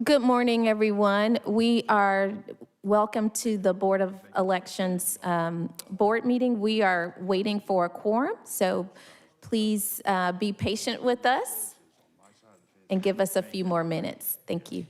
Good morning, everyone. We are welcome to the Board of Elections board meeting. We are waiting for a quorum, so please be patient with us and give us a few more minutes. Thank you.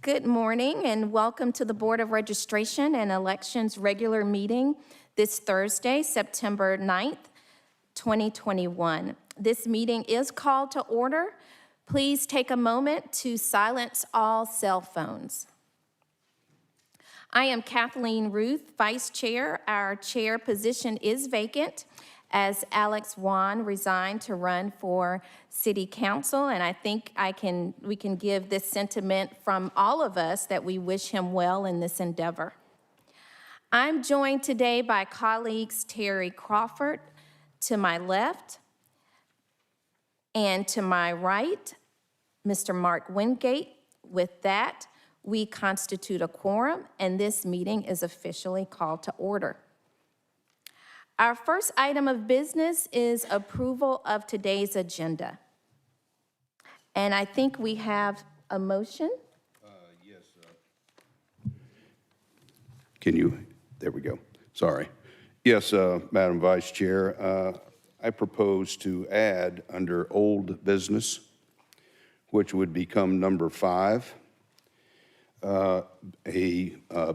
Good morning and welcome to the Board of Registration and Elections regular meeting this Thursday, September 9th, 2021. This meeting is called to order. Please take a moment to silence all cell phones. I am Kathleen Ruth, Vice Chair. Our chair position is vacant as Alex Wan resigned to run for City Council, and I think we can give this sentiment from all of us that we wish him well in this endeavor. I'm joined today by colleagues Terry Crawford to my left, and to my right, Mr. Mark Wingate. With that, we constitute a quorum, and this meeting is officially called to order. Our first item of business is approval of today's agenda. And I think we have a motion. Yes. Can you, there we go. Sorry. Yes, Madam Vice Chair, I propose to add under old business, which would become number 5, a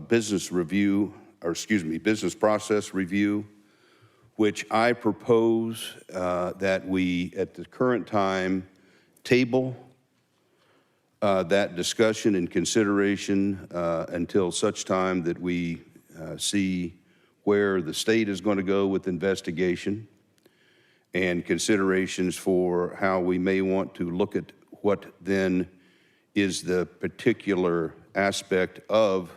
business review, or excuse me, business process review, which I propose that we, at the current time, table that discussion and consideration until such time that we see where the state is going to go with investigation and considerations for how we may want to look at what then is the particular aspect of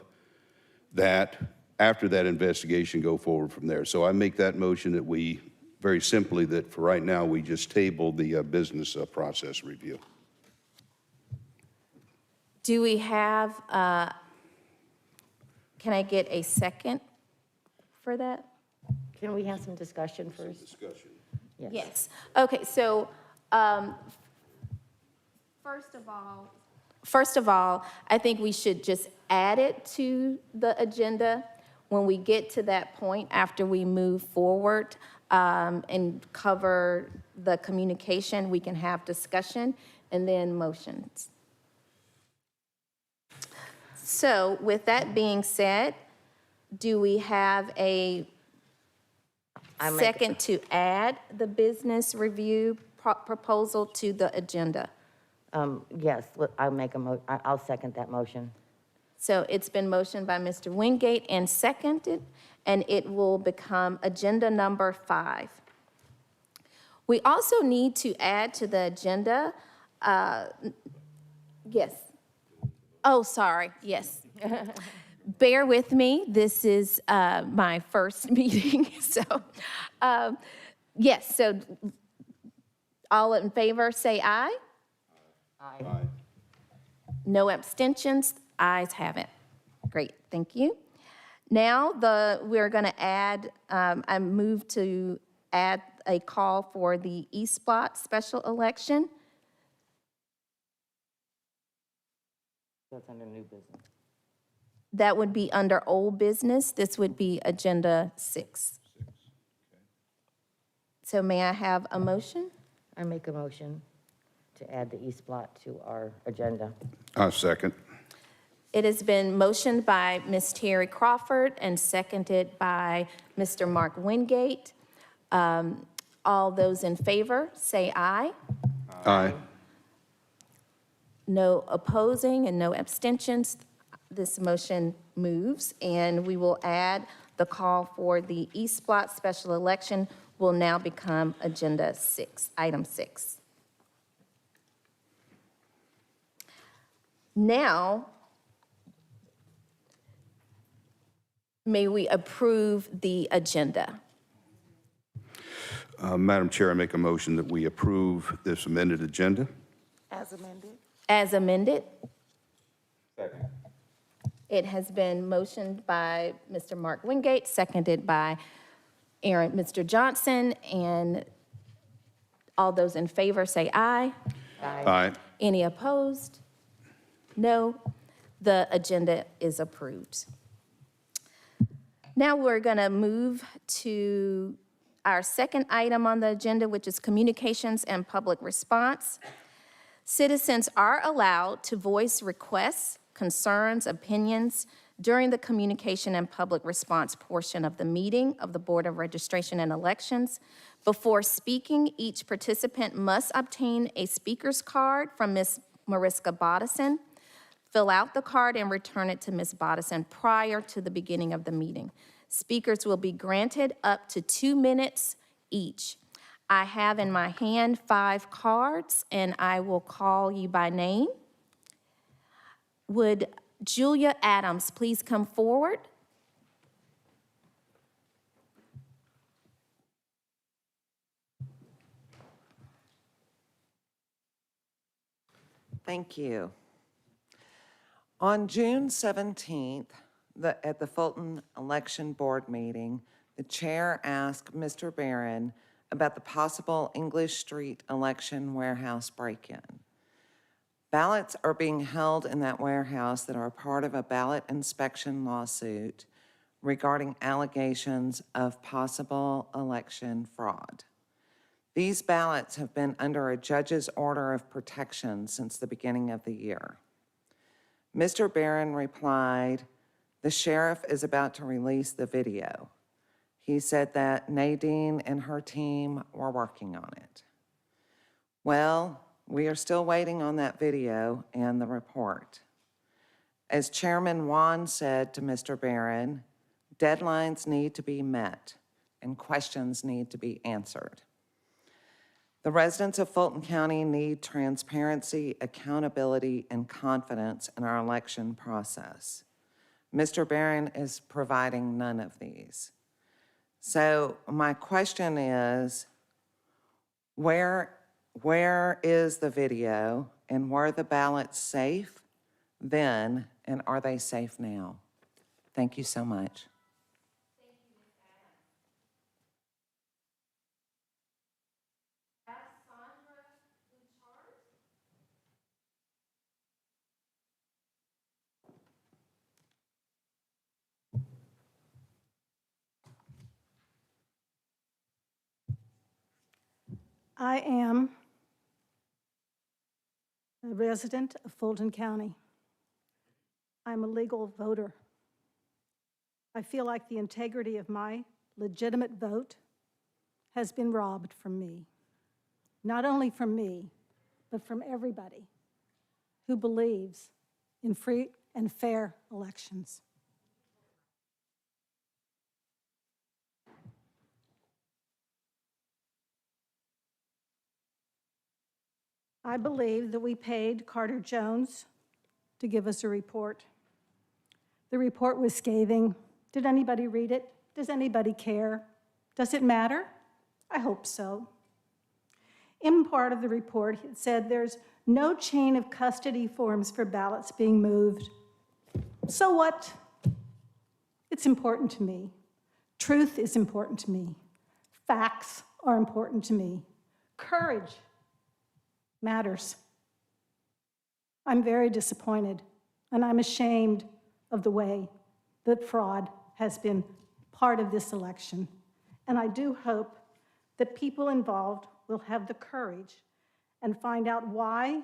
that after that investigation go forward from there. So I make that motion that we, very simply, that for right now we just table the business process review. Do we have, can I get a second for that? Can we have some discussion first? Discussion. Yes. Okay, so first of all, I think we should just add it to the agenda when we get to that point after we move forward and cover the communication. We can have discussion and then motions. So with that being said, do we have a second to add the business review proposal to the agenda? Yes, I'll second that motion. So it's been motioned by Mr. Wingate and seconded, and it will become agenda number 5. We also need to add to the agenda, yes. Oh, sorry, yes. Bear with me, this is my first meeting, so, yes, so all in favor say aye. Aye. No abstentions, ayes have it. Great, thank you. Now we're gonna add, I move to add a call for the East Block special election. That's under new business. That would be under old business. This would be agenda 6. So may I have a motion? I make a motion to add the East Block to our agenda. I second. It has been motioned by Ms. Terry Crawford and seconded by Mr. Mark Wingate. All those in favor, say aye. Aye. No opposing and no abstentions. This motion moves, and we will add the call for the East Block special election will now become agenda 6, item 6. Now, may we approve the agenda? Madam Chair, I make a motion that we approve this amended agenda. As amended? As amended? Second. It has been motioned by Mr. Mark Wingate, seconded by Mr. Johnson, and all those in favor say aye. Aye. Aye. Any opposed? No. The agenda is approved. Now we're going to move to our second item on the agenda, which is communications and public response. Citizens are allowed to voice requests, concerns, opinions during the communication and public response portion of the meeting of the Board of Registration and Elections. Before speaking, each participant must obtain a speaker's card from Ms. Mariska Bodison. fill out the card and return it to Ms. Bodison prior to the beginning of the meeting. Speakers will be granted up to 2 minutes each. I have in my hand 5 cards, and I will call you by name. Would Julia Adams please come forward? Thank you. On June 17th, at the Fulton Election Board meeting, the chair asked Mr. Barron about the possible English Street election warehouse break-in. Ballots are being held in that warehouse that are part of a ballot inspection lawsuit regarding allegations of possible election fraud. These ballots have been under a judge's order of protection since the beginning of the year. Mr. Barron replied, "The sheriff is about to release the video." He said that Nadine and her team were working on it. Well, we are still waiting on that video and the report. As Chairman Wan said to Mr. Barron, deadlines need to be met and questions need to be answered. The residents of Fulton County need transparency, accountability, and confidence in our election process. Mr. Barron is providing none of these. So my question is, where is the video, and were the ballots safe then, and are they safe now? Thank you so much. I am a resident of Fulton County. I'm a legal voter. I feel like the integrity of my legitimate vote has been robbed from me. Not only from me, but from everybody who believes in free and fair elections. I believe that we paid Carter Jones to give us a report. The report was scathing. Did anybody read it? Does anybody care? Does it matter? I hope so. In part of the report, it said there's no chain of custody forms for ballots being moved. So what? It's important to me. Truth is important to me. Facts are important to me. Courage matters. I'm very disappointed, and I'm ashamed of the way that fraud has been part of this election. And I do hope that people involved will have the courage and find out why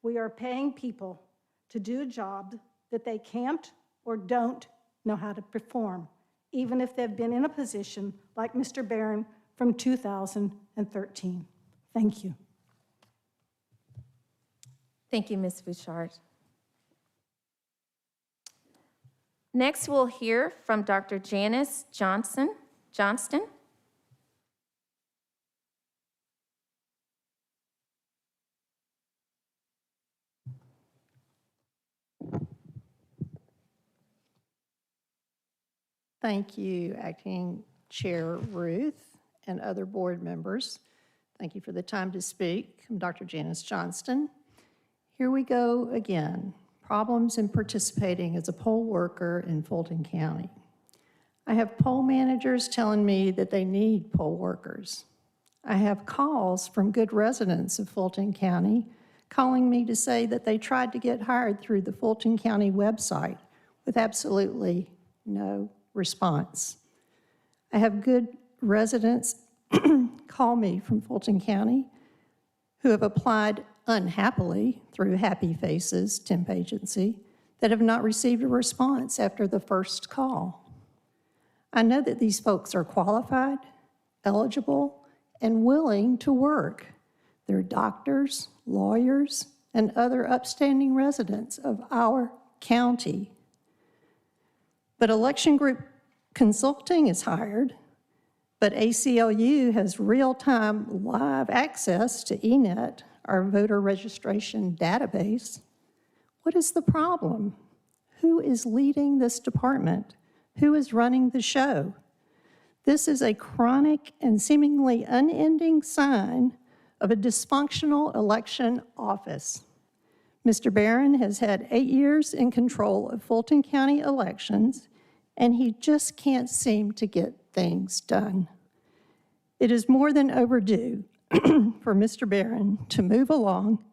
we are paying people to do a job that they can't or don't know how to perform, even if they've been in a position like Mr. Barron from 2013. Thank you. Thank you, Ms. Bouchard. Next, we'll hear from Dr. Janice Johnston. Thank you, Acting Chair Ruth and other board members. Thank you for the time to speak. I'm Dr. Janice Johnston. Here we go again. Problems in participating as a poll worker in Fulton County. I have poll managers telling me that they need poll workers. I have calls from good residents of Fulton County calling me to say that they tried to get hired through the Fulton County website with absolutely no response. I have good residents call me from Fulton County who have applied unhappily through Happy Faces temp agency that have not received a response after the first call. I know that these folks are qualified, eligible, and willing to work. They're doctors, lawyers, and other upstanding residents of our county. But Election Group Consulting is hired, but ACLU has real-time live access to eNet, our voter registration database. What is the problem? Who is leading this department? Who is running the show? This is a chronic and seemingly unending sign of a dysfunctional election office. Mr. Barron has had 8 years in control of Fulton County elections, and he just can't seem to get things done. It is more than overdue for Mr. Barron to move along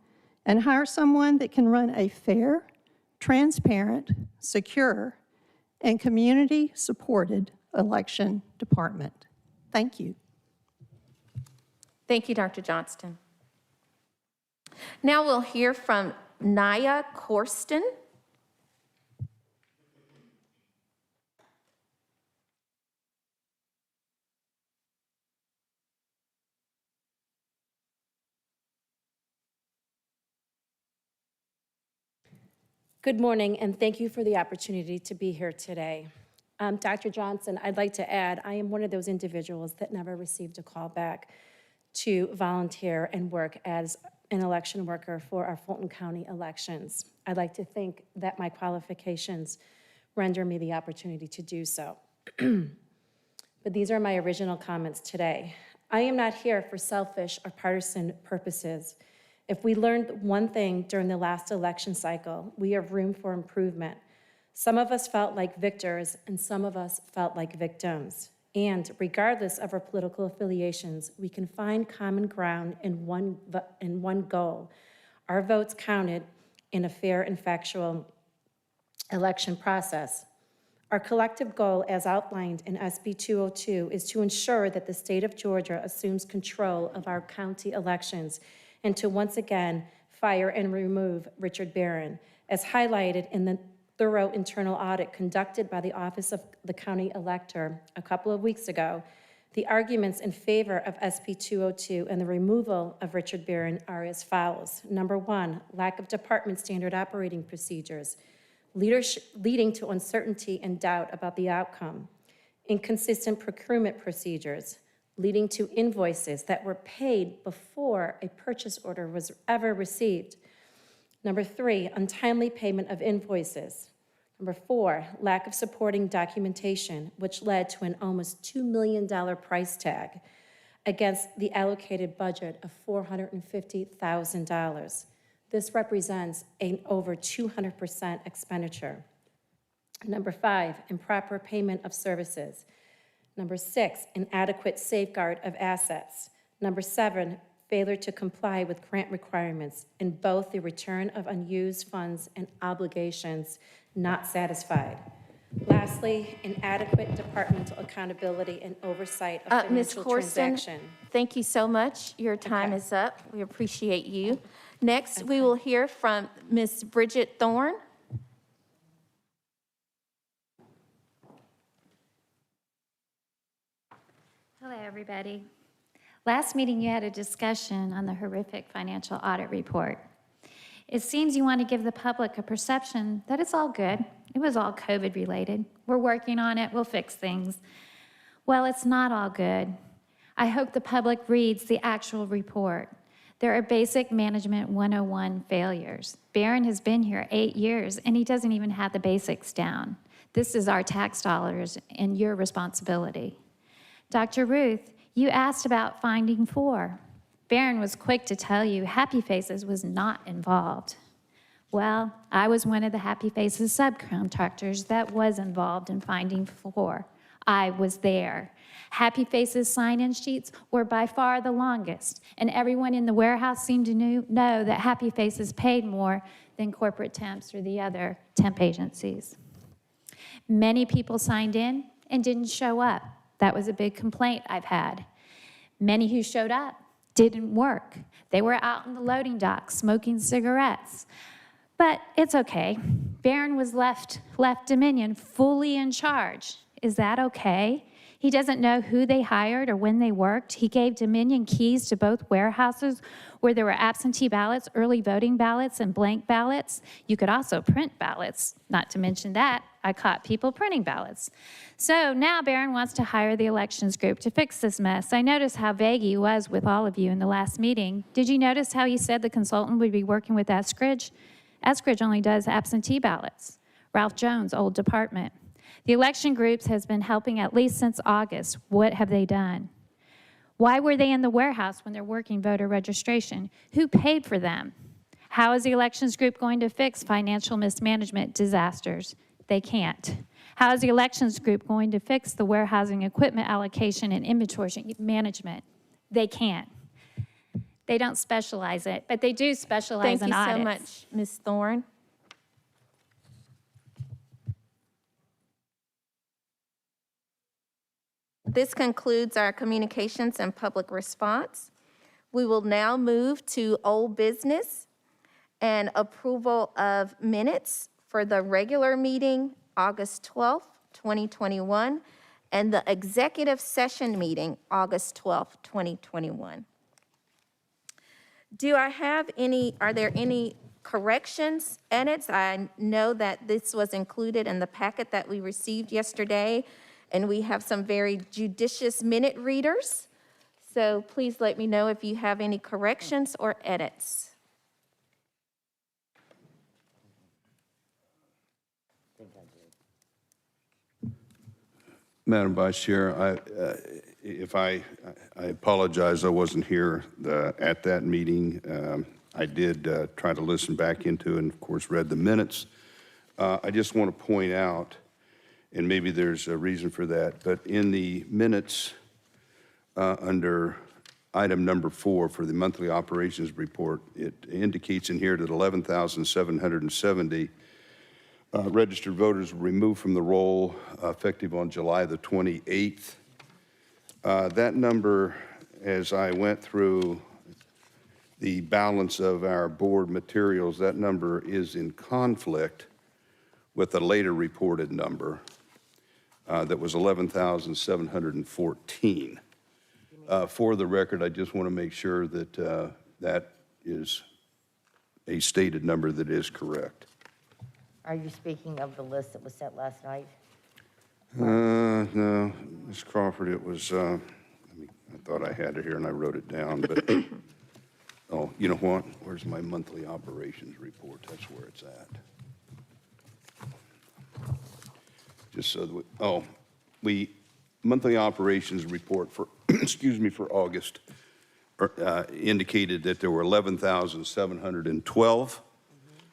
and hire someone that can run a fair, transparent, secure, and community-supported election department. Thank you. Thank you, Dr. Johnston. Now we'll hear from Naya Corsten. Good morning, and thank you for the opportunity to be here today. Dr. Johnson, I'd like to add, I am one of those individuals that never received a call back to volunteer and work as an election worker for our Fulton County elections. I'd like to think that my qualifications render me the opportunity to do so. But these are my original comments today. I am not here for selfish or partisan purposes. If we learned one thing during the last election cycle, we have room for improvement. Some of us felt like victors, and some of us felt like victims. And regardless of our political affiliations, we can find common ground in one goal. Our votes counted in a fair and factual election process. Our collective goal, as outlined in SB 202, is to ensure that the state of Georgia assumes control of our county elections and to once again fire and remove Richard Barron, as highlighted in the thorough internal audit conducted by the Office of the County Elector a couple of weeks ago. The arguments in favor of SB 202 and the removal of Richard Barron are as follows. Number one, lack of department standard operating procedures, leading to uncertainty and doubt about the outcome. Inconsistent procurement procedures, leading to invoices that were paid before a purchase order was ever received. Number three, untimely payment of invoices. Number four, lack of supporting documentation, which led to an almost $2 million price tag against the allocated budget of $450,000. This represents an over 200% expenditure. Number five, improper payment of services. Number six, inadequate safeguard of assets. Number seven, failure to comply with grant requirements in both the return of unused funds and obligations not satisfied. Lastly, inadequate departmental accountability and oversight of Ms. financial Corsten, transaction. thank you so much. Your time Okay. is up. We appreciate you. Next, we will hear from Ms. Bridget Thorne. Hello, everybody. Last meeting, you had a discussion on the horrific financial audit report. It seems you want to give the public a perception that it's all good. It was all COVID-related. We're working on it. We'll fix things. Well, it's not all good. I hope the public reads the actual report. There are basic management 101 failures. Barron has been here 8 years, and he doesn't even have the basics down. This is our tax dollars and your responsibility. Dr. Ruth, you asked about finding 4. Barron was quick to tell you Happy Faces was not involved. Well, I was one of the Happy Faces subcontractors that was involved in finding 4. I was there. Happy Faces sign-in sheets were by far the longest, and everyone in the warehouse seemed to know that Happy Faces paid more than corporate temps or the other temp agencies. Many people signed in and didn't show up. That was a big complaint I've had. Many who showed up didn't work. They were out in the loading dock smoking cigarettes. But it's okay. Barron was left Dominion fully in charge. Is that okay? He doesn't know who they hired or when they worked. He gave Dominion keys to both warehouses where there were absentee ballots, early voting ballots, and blank ballots. You could also print ballots. Not to mention that, I caught people printing ballots. So now Barron wants to hire the elections group to fix this mess. I noticed how vague he was with all of you in the last meeting. Did you notice how he said the consultant would be working with Eskridge? Eskridge only does absentee ballots. Ralph Jones, old department. The election groups has been helping at least since August. What have they done? Why were they in the warehouse when they're working voter registration? Who paid for them? How is the elections group going to fix financial mismanagement disasters? They can't. How is the elections group going to fix the warehousing equipment allocation and inventory management? They can't. They don't specialize it, but they do specialize in audits. Thank you so much, Ms. Thorne. This concludes our communications and public response. We will now move to old business and approval of minutes for the regular meeting, August 12th, 2021, and the executive session meeting, August 12th, 2021. Are there any corrections, edits? I know that this was included in the packet that we received yesterday, and we have some very judicious minute readers. So please let me know if you have any corrections or edits. Madam Vice Chair, I apologize, I wasn't here at that meeting. I did try to listen back into and, of course, read the minutes. I just want to point out, and maybe there's a reason for that, but in the minutes under item number 4 for the monthly operations report, it indicates in here that 11,770 registered voters were removed from the roll effective on July the 28th. That number, as I went through the balance of our board materials, that number is in conflict with a later reported number that was 11,714. For the record, I just want to make sure that that is a stated number that is correct. Are you speaking of the list that was sent last night? No, Ms. Crawford, it was, I thought I had it here and I wrote it down, but, oh, you know what? Where's my monthly operations report? That's where it's at. Just so that monthly operations report for, excuse me, for August indicated that there were 11,712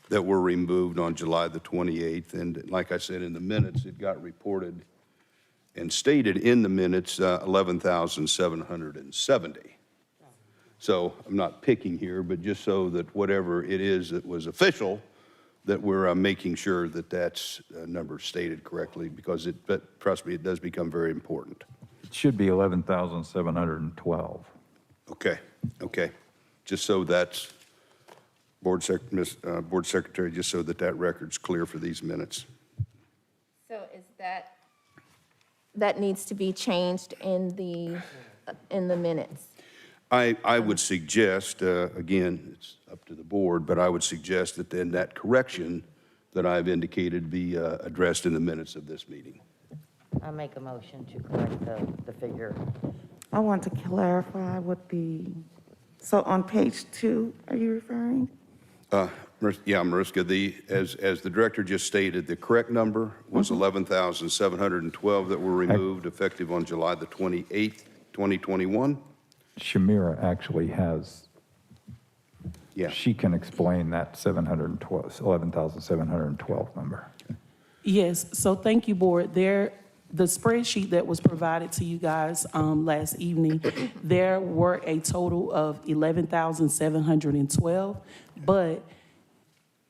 that were removed on July the 28th. And like I said, in the minutes, it got reported and stated in the minutes 11,770. So I'm not picking here, but just so that whatever it is that was official, that we're making sure that that's number stated correctly, because but trust me, it does become very important. It should be 11,712. Okay. Just so that's, Board Secretary, just so that that record's clear for these minutes. So is that needs to be changed in the minutes? I would suggest, again, it's up to the board, but I would suggest that then that correction that I've indicated be addressed in the minutes of this meeting. I make a motion to correct the figure. I want to clarify what so on page 2, are you referring? Yeah, Mariska, as the director just stated, the correct number was 11,712 that were removed effective on July the 28th, 2021. Shamira actually has, Yeah. she can explain that 11,712 number. Yes, so thank you, Board. The spreadsheet that was provided to you guys last evening, there were a total of 11,712, but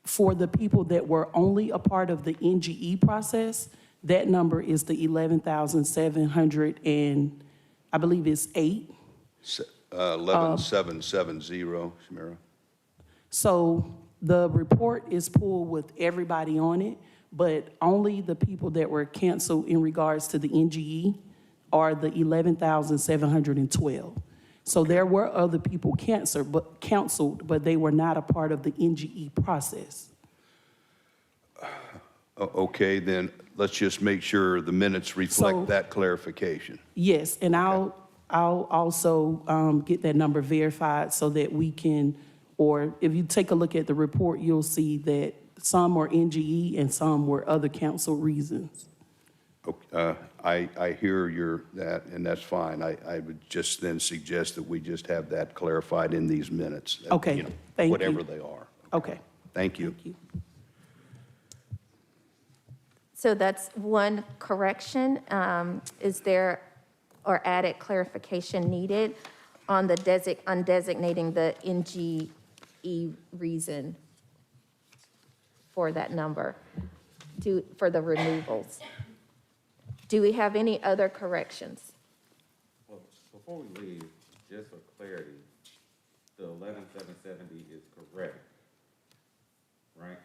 for the people that were only a part of the NGE process, that number is the 11,700 and I believe it's 8. 11,770, Shamira. So the report is pulled with everybody on it, but only the people that were canceled in regards to the NGE are the 11,712. So there were other people counseled, but they were not a part of the NGE process. Okay, then let's just make sure the minutes reflect So- that clarification. Yes, and I'll also get that number verified so that we can, or if you take a look at the report, you'll see that some were NGE and some were other council reasons. I hear that, and that's fine. I would just then suggest that we just have that clarified in these minutes. that, Okay, you know, thank you. Whatever they are. Okay. Thank you. Thank you. So that's one correction. Is there, or added clarification needed on the on designating the NGE reason for that number, for the removals? Do we have any other corrections? Well, before we leave, just for clarity, the 11,770 is correct, right?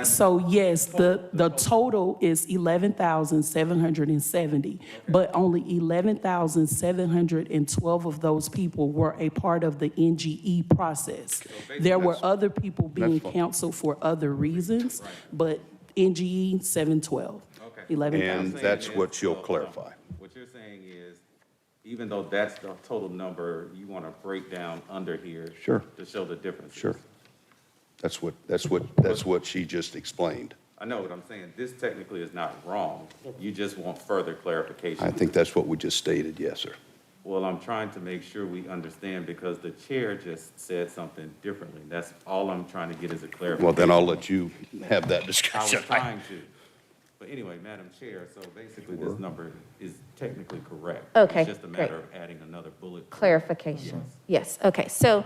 So yes, the total is 11,770, but only 11,712 of those people were a part of the NGE process. There were other people being fine. counseled for other reasons, but NGE 712, Okay. 11,000. And that's what you'll clarify. What you're saying is, even though that's the total number, you want to break down under here. Sure. To show the differences. Sure. That's what she just explained. I know what I'm saying. This technically is not wrong. You just want further clarification. I think that's what we just stated, yes, sir. Well, I'm trying to make sure we understand because the chair just said something differently. That's all I'm trying to get is a clarification. Well, then I'll let you have that I discussion. was trying to. But anyway, Madam Chair, so basically this number is technically correct. Okay, It's just a matter great. of adding another bullet. Clarification. Yes, okay. So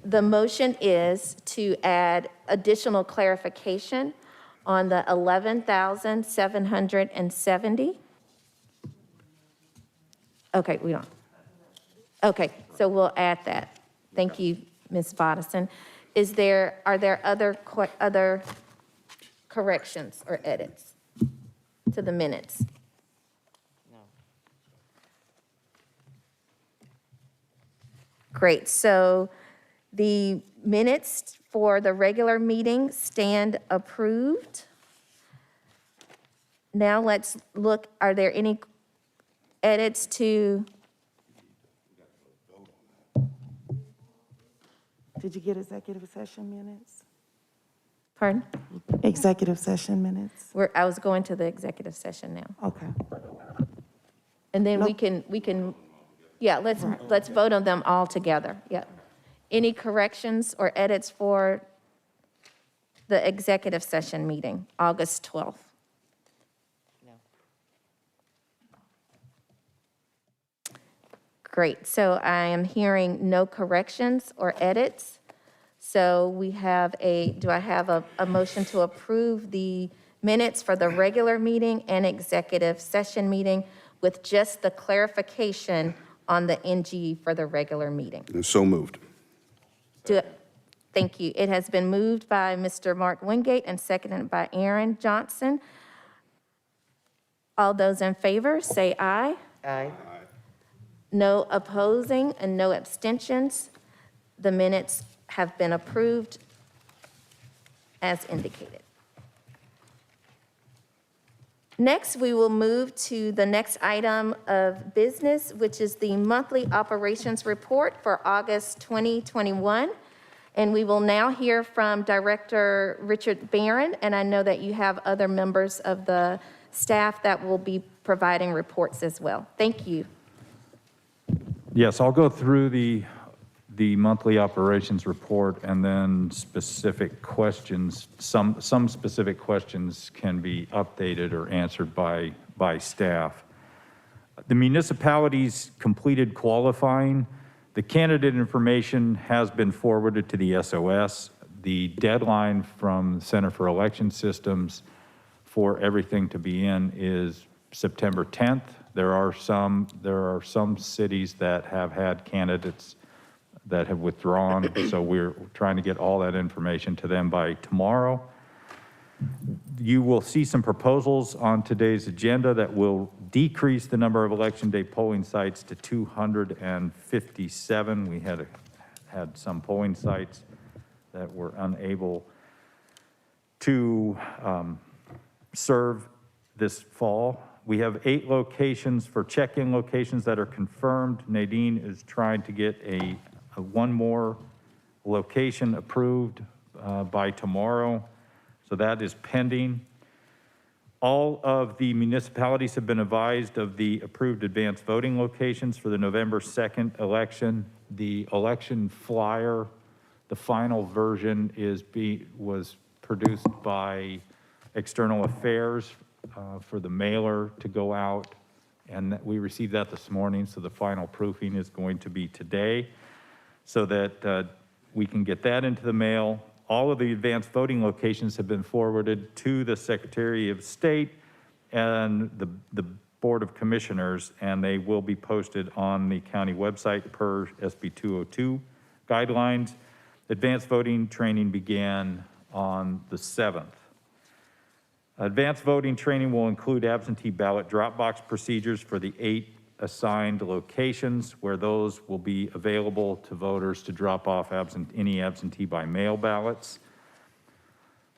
the motion is to add additional clarification on the 11,770. Okay, we don't. Okay, so we'll add that. Thank you, Ms. Bodison. Are there other corrections or edits to the minutes? No. Great, so the minutes for the regular meeting stand approved. Now let's look, are there any edits to, Did you get executive session minutes? pardon? Executive session minutes? I was going to the executive session now. Okay. And then we can, yeah, let's vote on them all together, yeah. Any corrections or edits for the executive session meeting, August 12th? No. Great, so I am hearing no corrections or edits. So we have do I have a motion to approve the minutes for the regular meeting and executive session meeting with just the clarification on the NGE for the regular meeting? So moved. Thank you. It has been moved by Mr. Mark Wingate and seconded by Aaron Johnson. All those in favor, say aye. Aye. No opposing and no abstentions. The minutes have been approved as indicated. Next, we will move to the next item of business, which is the monthly operations report for August 2021. And we will now hear from Director Richard Barron, and I know that you have other members of the staff that will be providing reports as well. Thank you. Yes, I'll go through the monthly operations report and then specific questions. Some specific questions can be updated or answered by staff. The municipalities completed qualifying. The candidate information has been forwarded to the SOS. The deadline from the Center for Election Systems for everything to be in is September 10th. There are some cities that have had candidates that have withdrawn, so we're trying to get all that information to them by tomorrow. You will see some proposals on today's agenda that will decrease the number of election day polling sites to 257. We had some polling sites that were unable to serve this fall. We have 8 locations for check-in locations that are confirmed. Nadine is trying to get one more location approved by tomorrow, so that is pending. All of the municipalities have been advised of the approved advanced voting locations for the November 2nd election. The election flyer, the final version was produced by External Affairs for the mailer to go out, and we received that this morning, so the final proofing is going to be today so that we can get that into the mail. All of the advanced voting locations have been forwarded to the Secretary of State and the Board of Commissioners, and they will be posted on the county website per SB 202 guidelines. Advanced voting training began on the 7th. Advanced voting training will include absentee ballot drop box procedures for the 8 assigned locations where those will be available to voters to drop off any absentee by mail ballots.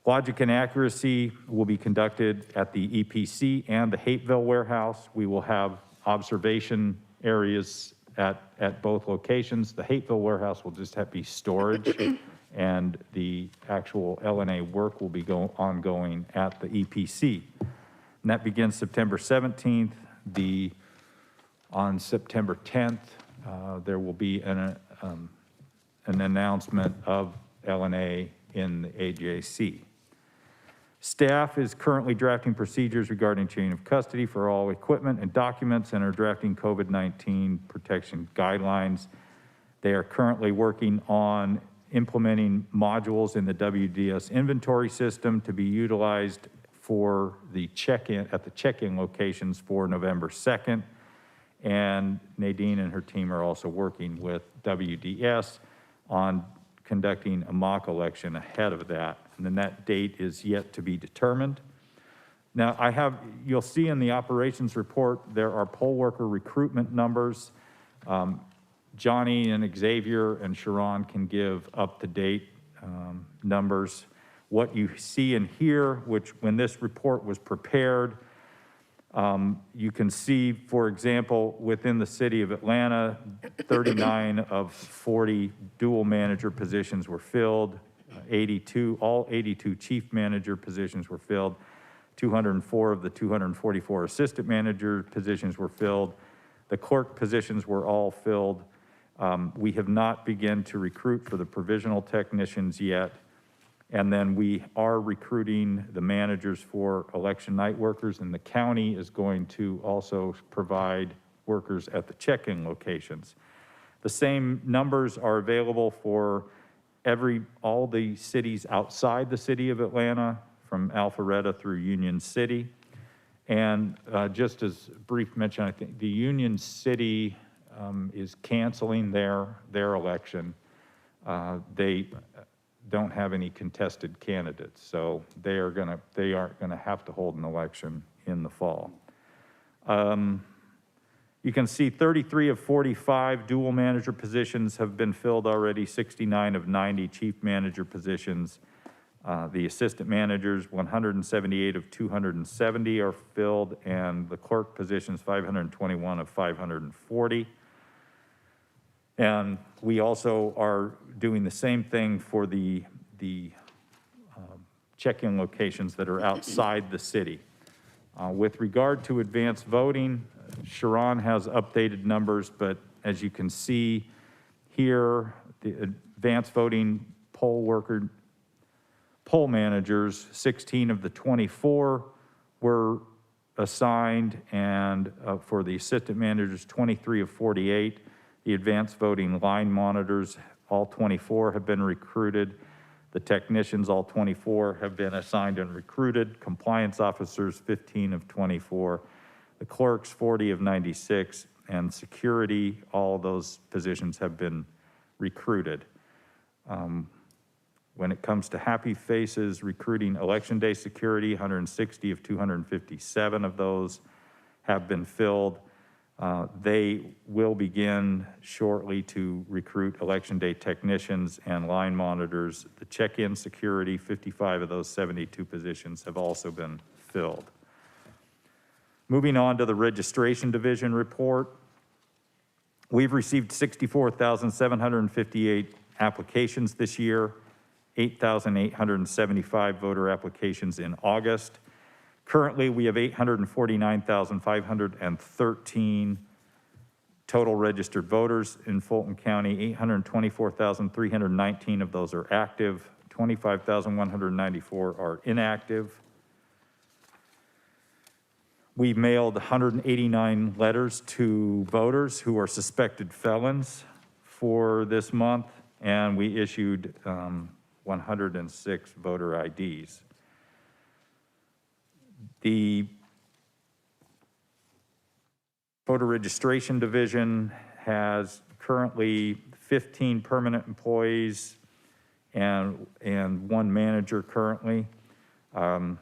Logic and accuracy will be conducted at the EPC and the Hateville warehouse. We will have observation areas at both locations. The Hateville warehouse will just be storage and the actual LNA work will be ongoing at the EPC. And that begins September 17th. On September 10th, there will be an announcement of LNA in the AJC. Staff is currently drafting procedures regarding chain of custody for all equipment and documents and are drafting COVID-19 protection guidelines. They are currently working on implementing modules in the WDS inventory system to be utilized for the check-in at the check-in locations for November 2nd. And Nadine and her team are also working with WDS on conducting a mock election ahead of that. And then that date is yet to be determined. Now, you'll see in the operations report, there are poll worker recruitment numbers. Johnny and Xavier and Sharon can give up-to-date numbers. What you see in here, which when this report was prepared, you can see, for example, within the city of Atlanta, 39 of 40 dual manager positions were filled. All 82 chief manager positions were filled. 204 of the 244 assistant manager positions were filled. The clerk positions were all filled. We have not begun to recruit for the provisional technicians yet. And then we are recruiting the managers for election night workers, and the county is going to also provide workers at the check-in locations. The same numbers are available for all the cities outside the city of Atlanta, from Alpharetta through Union City. And just as a brief mention, I think the Union City is canceling their election. They don't have any contested candidates, so they aren't gonna have to hold an election in the fall. You can see 33 of 45 dual manager positions have been filled already, 69 of 90 chief manager positions. The assistant managers, 178 of 270 are filled, and the clerk positions, 521 of 540. And we also are doing the same thing for the check-in locations that are outside the city. With regard to advanced voting, Sharon has updated numbers, but as you can see here, the advanced voting poll managers, 16 of the 24 were assigned, and for the assistant managers, 23 of 48. The advanced voting line monitors, all 24 have been recruited. The technicians, all 24 have been assigned and recruited. Compliance officers, 15 of 24. The clerks, 40 of 96. And security, all those positions have been recruited. When it comes to Happy Faces recruiting Election Day security, 160 of 257 of those have been filled. They will begin shortly to recruit Election Day technicians and line monitors. The check-in security, 55 of those 72 positions have also been filled. Moving on to the registration division report. We've received 64,758 applications this year, 8,875 voter applications in August. Currently, we have 849,513 total registered voters in Fulton County. 824,319 of those are active. 25,194 are inactive. We mailed 189 letters to voters who are suspected felons for this month, and we issued 106 voter IDs. The voter registration division has currently 15 permanent employees and one manager currently. The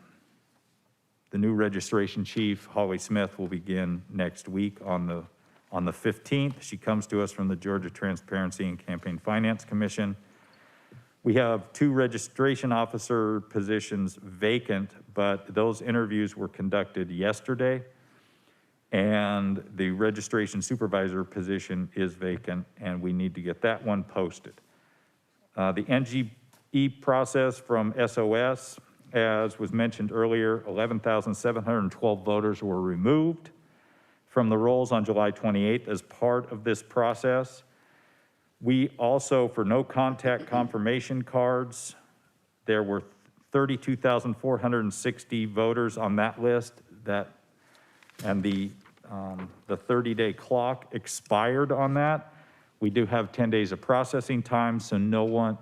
new registration chief, Holly Smith, will begin next week on the 15th. She comes to us from the Georgia Transparency and Campaign Finance Commission. We have 2 registration officer positions vacant, but those interviews were conducted yesterday, and the registration supervisor position is vacant, and we need to get that one posted. The NGE process from SOS, as was mentioned earlier, 11,712 voters were removed from the rolls on July 28th as part of this process. We also, for no contact confirmation cards, there were 32,460 voters on that list and the 30-day clock expired on that. We do have 10 days of processing time, so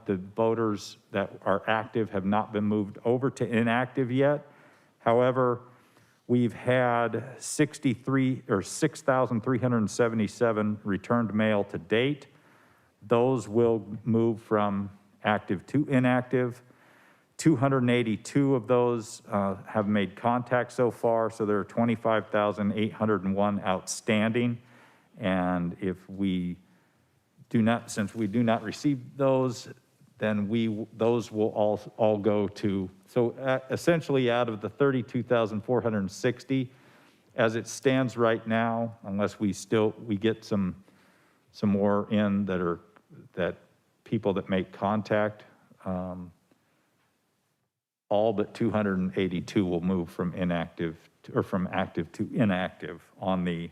the voters that are active have not been moved over to inactive yet. However, we've had 6,377 returned mail to date. Those will move from active to inactive. 282 of those have made contact so far, so there are 25,801 outstanding. And since we do not receive those, then those will all go to, essentially out of the 32,460, as it stands right now, unless we get some more in that people that make contact, all but 282 will move from from active to inactive on the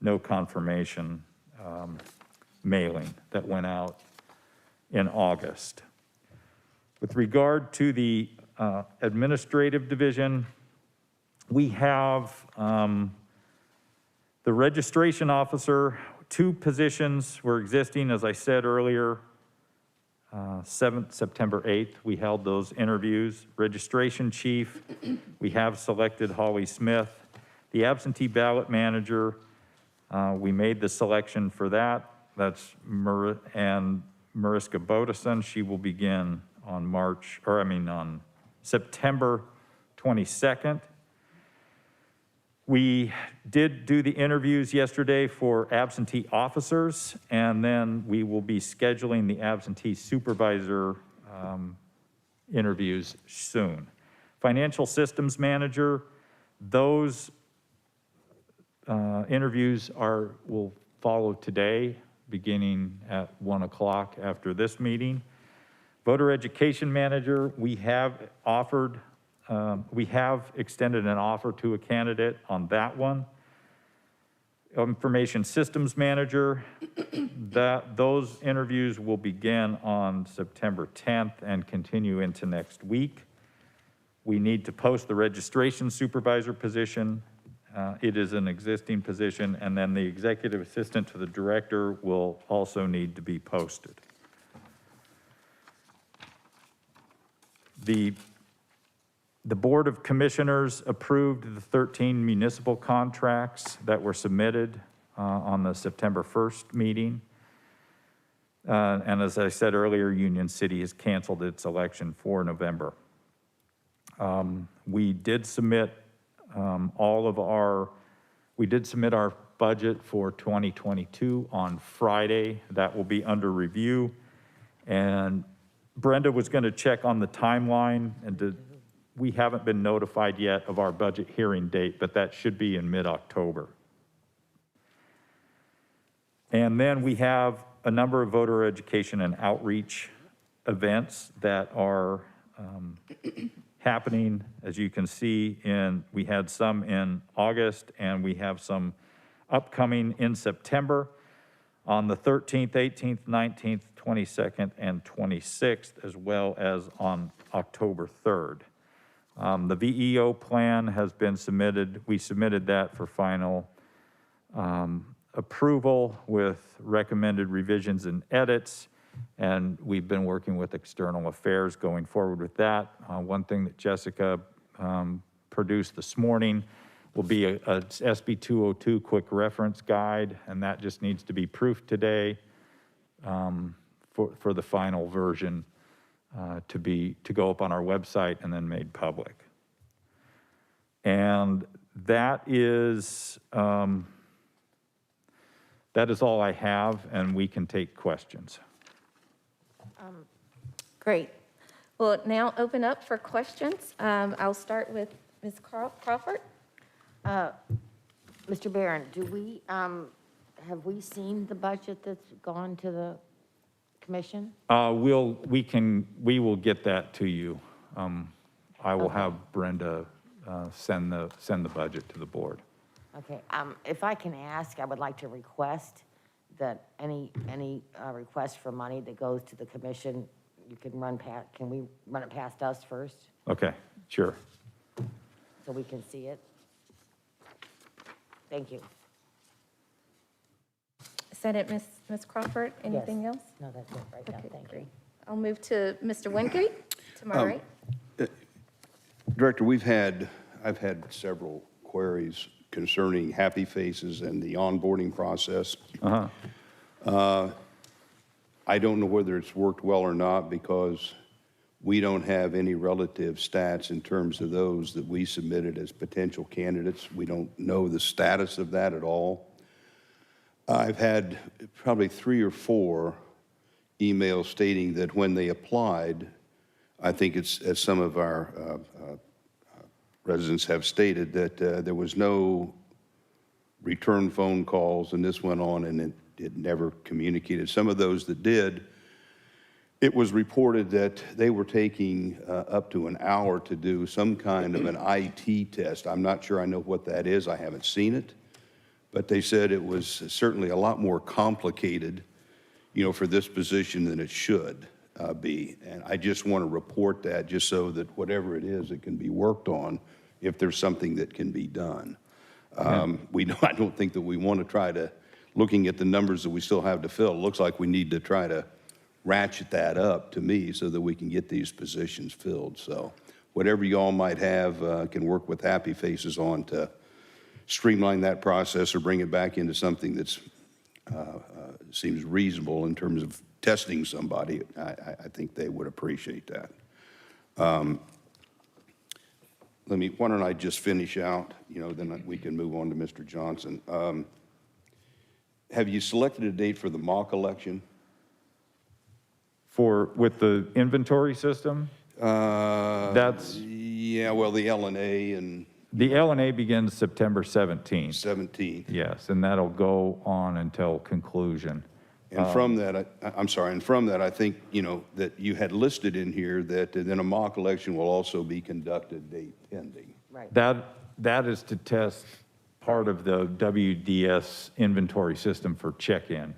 no confirmation mailing that went out in August. With regard to the administrative division, we have the registration officer. 2 positions were existing, as I said earlier. September 8th, we held those interviews. Registration chief, we have selected Holly Smith. The absentee ballot manager, we made the selection for that. That's Mariska Bodison. She will begin on September 22nd. We did do the interviews yesterday for absentee officers, and then we will be scheduling the absentee supervisor interviews soon. Financial systems manager, those interviews will follow today, beginning at 1 o'clock after this meeting. Voter education manager, we have extended an offer to a candidate on that one. Information systems manager, those interviews will begin on September 10th and continue into next week. We need to post the registration supervisor position. It is an existing position, and then the executive assistant to the director will also need to be posted. The Board of Commissioners approved the 13 municipal contracts that were submitted on the September 1st meeting. And as I said earlier, Union City has canceled its election for November. We did submit our budget for 2022 on Friday. That will be under review. And Brenda was going to check on the timeline, and we haven't been notified yet of our budget hearing date, but that should be in mid-October. And then we have a number of voter education and outreach events that are happening. As you can see, we had some in August, and we have some upcoming in September on the 13th, 18th, 19th, 22nd, and 26th, as well as on October 3rd. The VEO plan has been submitted. We submitted that for final approval with recommended revisions and edits, and we've been working with external affairs going forward with that. One thing that Jessica produced this morning will be a SB 202 quick reference guide, and that just needs to be proofed today for the final version to go up on our website and then made public. And that is all I have, and we can take questions. Great. We'll now open up for questions. I'll start with Ms. Crawford. Mr. Barron, have we seen the budget that's gone to the commission? We will get that to you. I will have Brenda send the budget to the board. Okay, if I can ask, I would like to request that any request for money that goes to the commission, can we run it past us first Okay, sure. so we can see it? Thank you. Is that it, Ms. Crawford? Anything Yes. else? No, that's it right now, Okay, thank you. great. I'll move to Mr. Wingate, to my right. Director, I've had several queries concerning Happy Faces and the onboarding process. I don't know whether it's worked well or not because we don't have any relative stats in terms of those that we submitted as potential candidates. We don't know the status of that at all. I've had probably 3 or 4 emails stating that when they applied, I think it's, as some of our residents have stated, that there was no return phone calls, and this went on and it never communicated. Some of those that did, it was reported that they were taking up to an hour to do some kind of an IT test. I'm not sure I know what that is. I haven't seen it. But they said it was certainly a lot more complicated, for this position than it should be. And I just want to report that just so that whatever it is, it can be worked on if there's something that can be done. I don't think that we want to try to, looking at the numbers that we still have to fill, it looks like we need to try to ratchet that up to me so that we can get these positions filled. So whatever y'all might have can work with Happy Faces on to streamline that process or bring it back into something that's seems reasonable in terms of testing somebody. I think they would appreciate that. Why don't I just finish out, then we can move on to Mr. Johnson. Have you selected a date for the mock election? With the inventory system? Yeah, well, the LNA and The LNA begins September 17th. 17th. Yes, and that'll go on until conclusion. And from that, I think, that you had listed in here that then a mock election will also be conducted, date pending. Right. That is to test part of the WDS inventory system for check-in.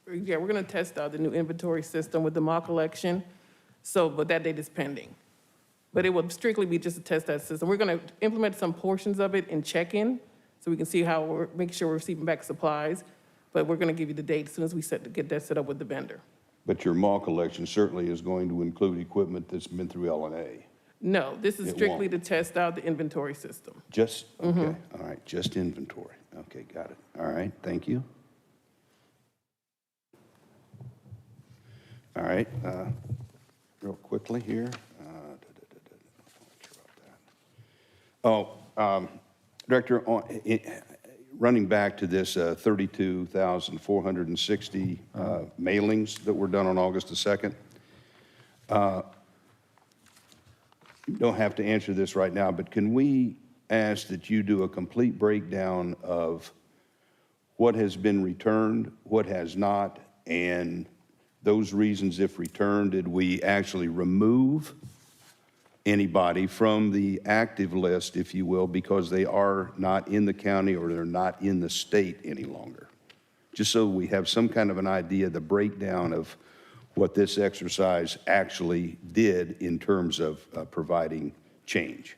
Yeah, we're gonna test out the new inventory system with the mock election, but that date is pending. But it will strictly be just to test that system. We're gonna implement some portions of it in check-in, so we can see how make sure we're receiving back supplies, but we're gonna give you the date as soon as we get that set up with the vendor. But your mock election certainly is going to include equipment that's been through LNA. No, this is It strictly won't. to test out the inventory system. Just, okay, all right, just inventory. Okay, got it. All right, thank you. All right, real quickly here. Director, running back to this 32,460 mailings that were done on August the 2nd. You don't have to answer this right now, but can we ask that you do a complete breakdown of what has been returned, what has not, and those reasons if returned, did we actually remove anybody from the active list, if you will, because they are not in the county or they're not in the state any longer? Just so we have some kind of an idea, the breakdown of what this exercise actually did in terms of providing change.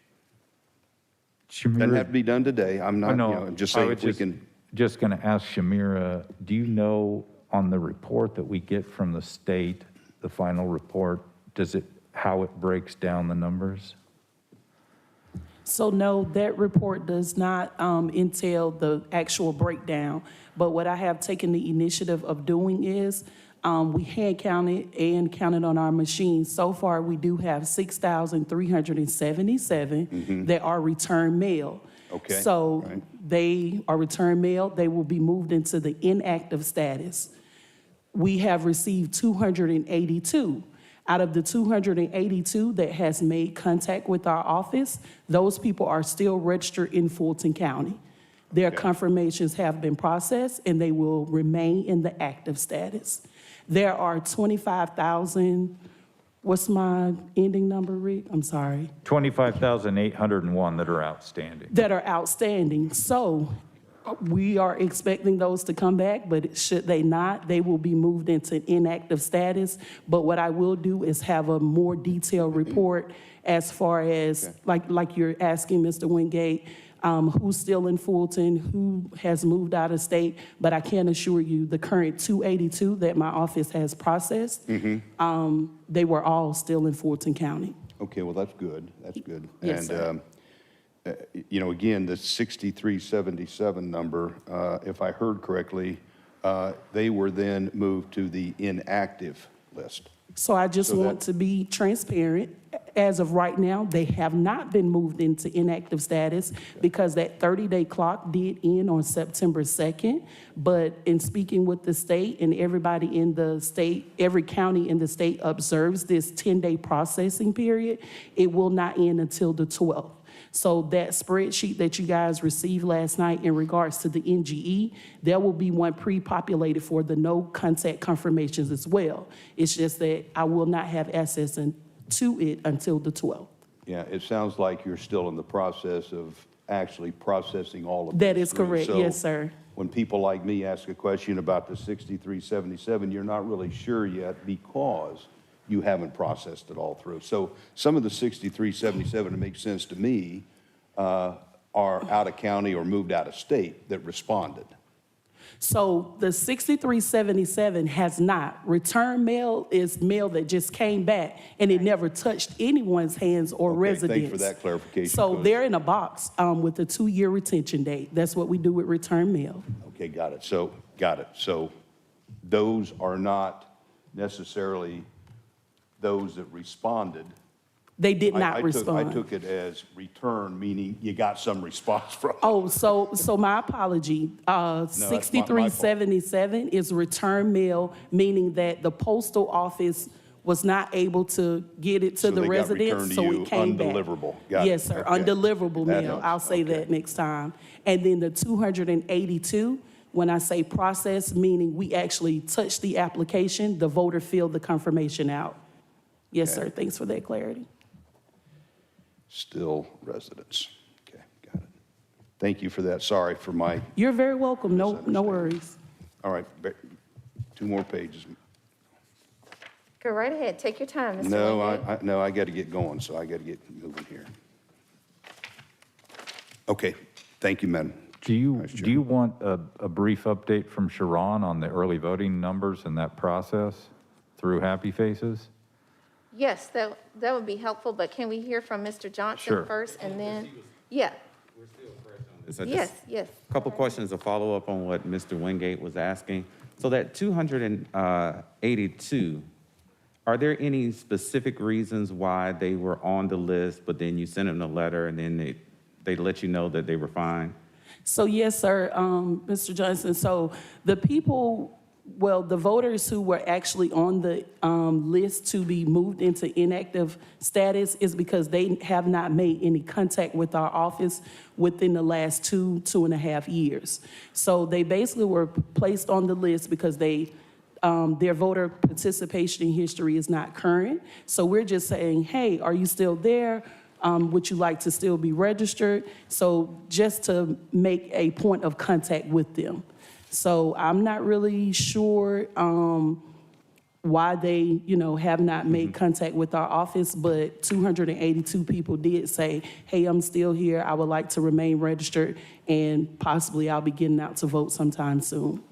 Doesn't have to be done today. I'm not, just saying if we can. Just going to ask Shamira, do you know on the report that we get from the state, the final report, how it breaks down the numbers? So no, that report does not entail the actual breakdown. But what I have taken the initiative of doing is we hand counted and counted on our machine. So far, we do have 6,377 that are return mail. Okay. So right. They are return mail. They will be moved into the inactive status. We have received 282. Out of the 282 that has made contact with our office, those people are still registered in Fulton County. Their confirmations have been processed and they will remain in the active status. There are 25,000, what's my ending number, Rick? I'm sorry. 25,801 that are outstanding. That are outstanding. So we are expecting those to come back, but should they not, they will be moved into inactive status. But what I will do is have a more detailed report as far as, like you're asking, Mr. Wingate, who's still in Fulton, who has moved out of state. But I can assure you, the current 282 that my office has processed, they were all still in Fulton County. Okay, well, that's good. That's good. Yes, sir. Again, the 6377 number, if I heard correctly, they were then moved to the inactive list. So I just want to be transparent. As of right now, they have not been moved into inactive status because that 30-day clock did end on September 2nd. But in speaking with the state and everybody in the state, every county in the state observes this 10-day processing period, it will not end until the 12th. So that spreadsheet that you guys received last night in regards to the NGE, there will be one pre-populated for the no contact confirmations as well. It's just that I will not have access to it until the 12th. Yeah, it sounds like you're still in the process of actually processing all of That this is through. correct, So yes, sir. when people like me ask a question about the 6377, you're not really sure yet because you haven't processed it all through. So some of the 6377, it makes sense to me, are out of county or moved out of state that responded. So the 6377 has not. Return mail is mail that just came back and it never touched anyone's hands or residence. Thanks for that clarification. So they're in a box with a 2-year retention date. That's what we do with return mail. Okay, got it. So those are not necessarily those that responded. They did not respond. I took it as return, meaning you got some response from. Oh, so my apology. that's my fault. 6377 is return mail, meaning that the postal office was not able to get it to So the they got residents, returned to so you it came undeliverable. back. Got it. Yes, sir, Okay. undeliverable That mail. helps. I'll say Okay. that next time. And then the 282, when I say process, meaning we actually touched the application, the voter filled the confirmation out. Yes, Okay. sir, thanks for that clarity. Still residents. Okay, got it. Thank you for that. Sorry for my, You're very welcome, no worries. all right, 2 more pages. Go right ahead, take your time, Mr. No, Wingate. no, I got to get going, so I got to get moving here. Okay, thank you, Madam. Do you want a brief update from Sharon on the early voting numbers and that process through Happy Faces? Yes, that would be helpful, but can we hear from Mr. Johnson Sure. first and then? Yeah, yes. A couple questions to follow up on what Mr. Wingate was asking. So that 282 Are there any specific reasons why they were on the list, but then you sent them a letter and then they let you know that they were fine? So yes, sir, Mr. Johnson. So the people, well, the voters who were actually on the list to be moved into inactive status is because they have not made any contact with our office within the last 2.5 years. So they basically were placed on the list because their voter participation history is not current. So we're just saying, hey, are you still there? Would you like to still be registered? So just to make a point of contact with them. So I'm not really sure why they, have not made contact with our office, but 282 people did say, hey, I'm still here. I would like to remain registered, and possibly I'll be getting out to vote sometime soon.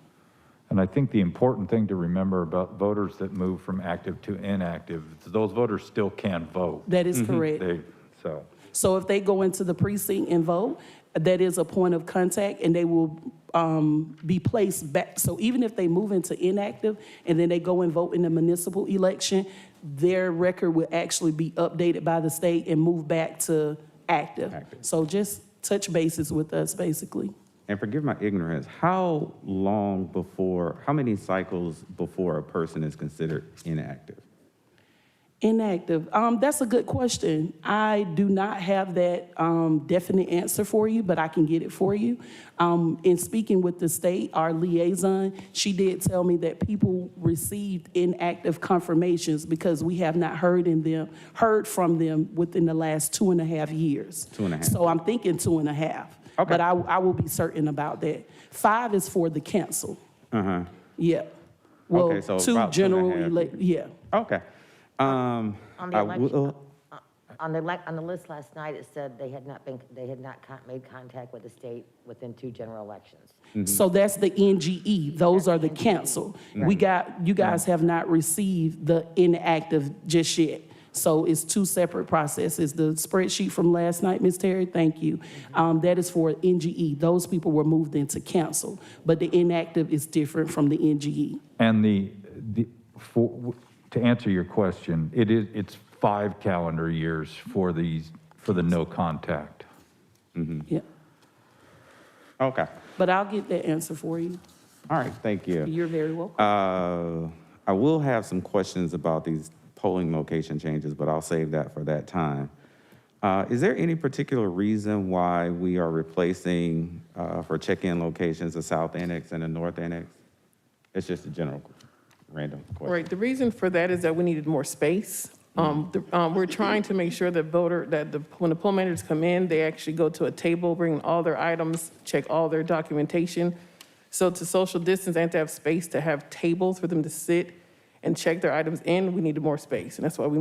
And I think the important thing to remember about voters that move from active to inactive, those voters still can vote. That is correct. So if they go into the precinct and vote, that is a point of contact, and they will be placed back. So even if they move into inactive and then they go and vote in the municipal election, their record will actually be updated by the state and move back to active. So just touch bases with us, basically. And forgive my ignorance, how many cycles before a person is considered inactive? Inactive, that's a good question. I do not have that definite answer for you, but I can get it for you. In speaking with the state, our liaison, she did tell me that people received inactive confirmations because we have not heard from them within the last 2.5 years. 2.5. So I'm thinking 2.5. Okay. But I will be certain about that. 5 is for the council. Yeah. Well, Okay, so 2 about general 2.5. yeah. Okay. On the election, on the list last night, it said they had not made contact with the state within 2 general elections. So that's the NGE. Those are the council. You guys have not received the inactive just yet. So it's 2 separate processes. The spreadsheet from last night, Ms. Terry, thank you. That is for NGE. Those people were moved into council, but the inactive is different from the NGE. And to answer your question, it's 5 calendar years for the no contact. Yeah. Okay. But I'll get that answer for you. All right, thank you. You're very welcome. I will have some questions about these polling location changes, but I'll save that for that time. Is there any particular reason why we are replacing for check-in locations the South Annex and the North Annex? It's just a general random question. Right, the reason for that is that we needed more space. We're trying to make sure that when the poll managers come in, they actually go to a table, bring all their items, check all their documentation. So to social distance and to have space to have tables for them to sit and check their items in, we needed more space. And that's why we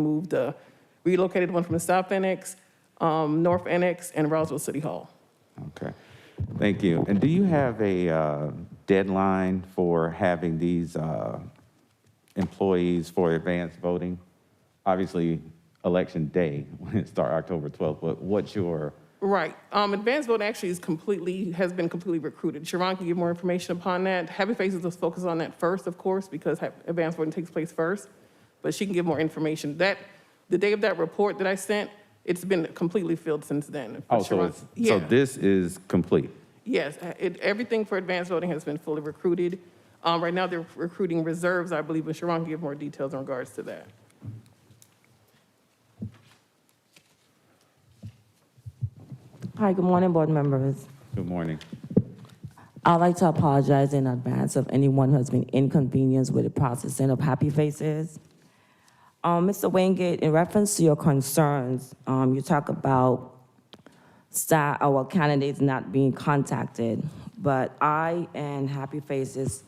relocated one from the South Annex, North Annex, and Roswell City Hall. Okay, thank you. And do you have a deadline for having these employees for advanced voting? Obviously, election day, when it starts October 12th, but what's your... Right. Advanced voting actually has been completely recruited. Sharon can give more information upon that. Happy Faces was focused on that first, of course, because advanced voting takes place first, but she can give more information. The day of that report that I sent, it's been completely filled since then. Oh, so this is complete? Yes, everything for advanced voting has been fully recruited. Right now, they're recruiting reserves, I believe, but Sharon can give more details in regards to that. Hi, good morning, board members. Good morning. I'd like to apologize in advance of anyone who has been inconvenienced with the processing of Happy Faces. Mr. Wingate, in reference to your concerns, you talk about our candidates not being contacted, but I and Happy Faces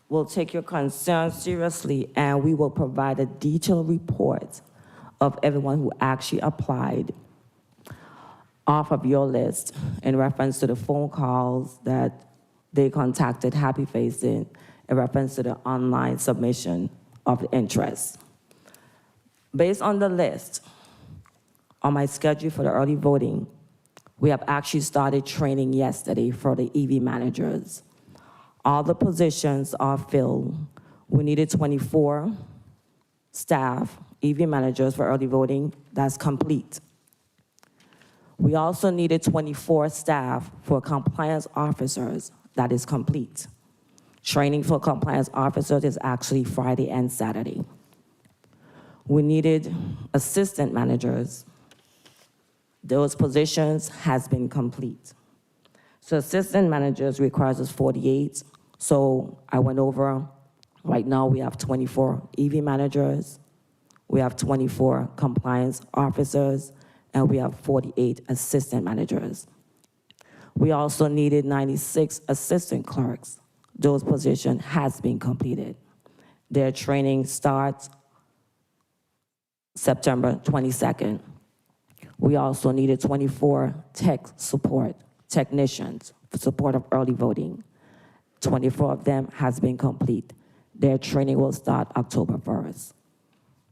will take your concerns seriously, and we will provide a detailed report of everyone who actually applied off of your list in reference to the phone calls that they contacted Happy Face in reference to the online submission of interest. Based on the list, on my schedule for the early voting, we have actually started training yesterday for the EV managers. All the positions are filled. We needed 24. staff, EV managers for early voting. That's complete. We also needed 24 staff for compliance officers. That is complete. Training for compliance officers is actually Friday and Saturday. We needed assistant managers. Those positions has been complete. So assistant managers requires us 48. So I went over, right now we have 24 EV managers, we have 24 compliance officers, and we have 48 assistant managers. We also needed 96 assistant clerks. Those positions has been completed. Their training starts September 22nd. We also needed 24 tech support technicians for support of early voting. 24 of them has been complete. Their training will start October 1st.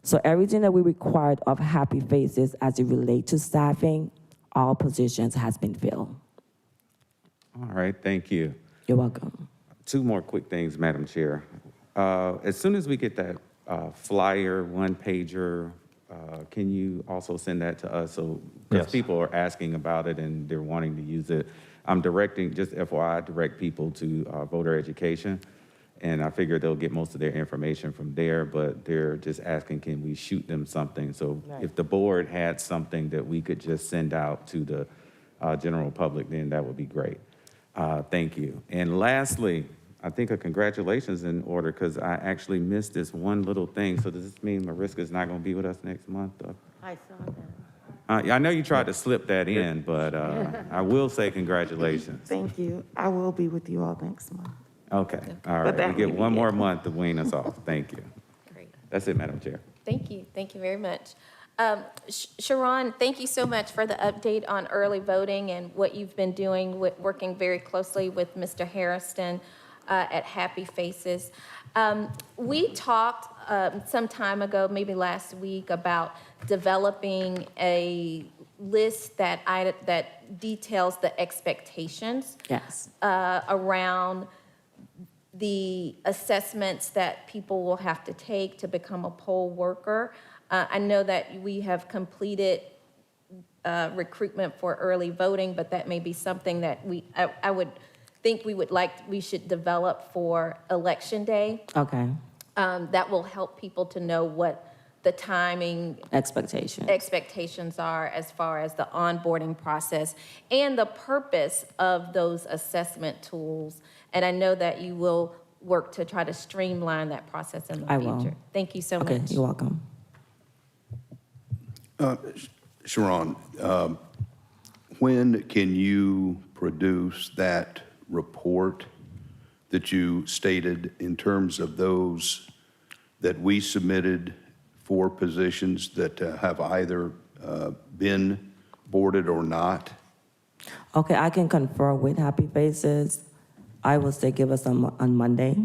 So everything that we required of Happy Faces as it relates to staffing, all positions has been filled. All right, thank you. You're welcome. Two more quick things, Madam Chair. As soon as we get that flyer, one-pager, can you also send that to us? So, because Yes. people are asking about it and they're wanting to use it. I'm directing, just FYI, direct people to voter education. And I figure they'll get most of their information from there, but they're just asking, can we shoot them something? So if the board had something that we could just send out to the general public, then that would be great. Thank you. And lastly, I think a congratulations in order, because I actually missed this one little thing. So does this mean Mariska's not going to be with us next month? I saw that. I know you tried to slip that in, but I will say congratulations. Thank you. I will be with you all next month. Okay, all But right. that We get may be one it. more month to wean us off. Thank you. Great. That's it, Madam Chair. Thank you very much. Sharon, thank you so much for the update on early voting and what you've been doing, working very closely with Mr. Harrison at Happy Faces. We talked some time ago, maybe last week, about developing a list that details the expectations Yes. around the assessments that people will have to take to become a poll worker. I know that we have completed recruitment for early voting, but that may be something that I would think we should develop for Election Day. Okay. That will help people to know what the timing expectations are as far as the onboarding process and the purpose of those assessment tools. And I know that you will work to try to streamline that process in the I future. will. Thank you so Okay, much. you're welcome. Sharon, when can you produce that report that you stated in terms of those that we submitted for positions that have either been boarded or not? Okay, I can confer with Happy Faces. I will say give us on Monday,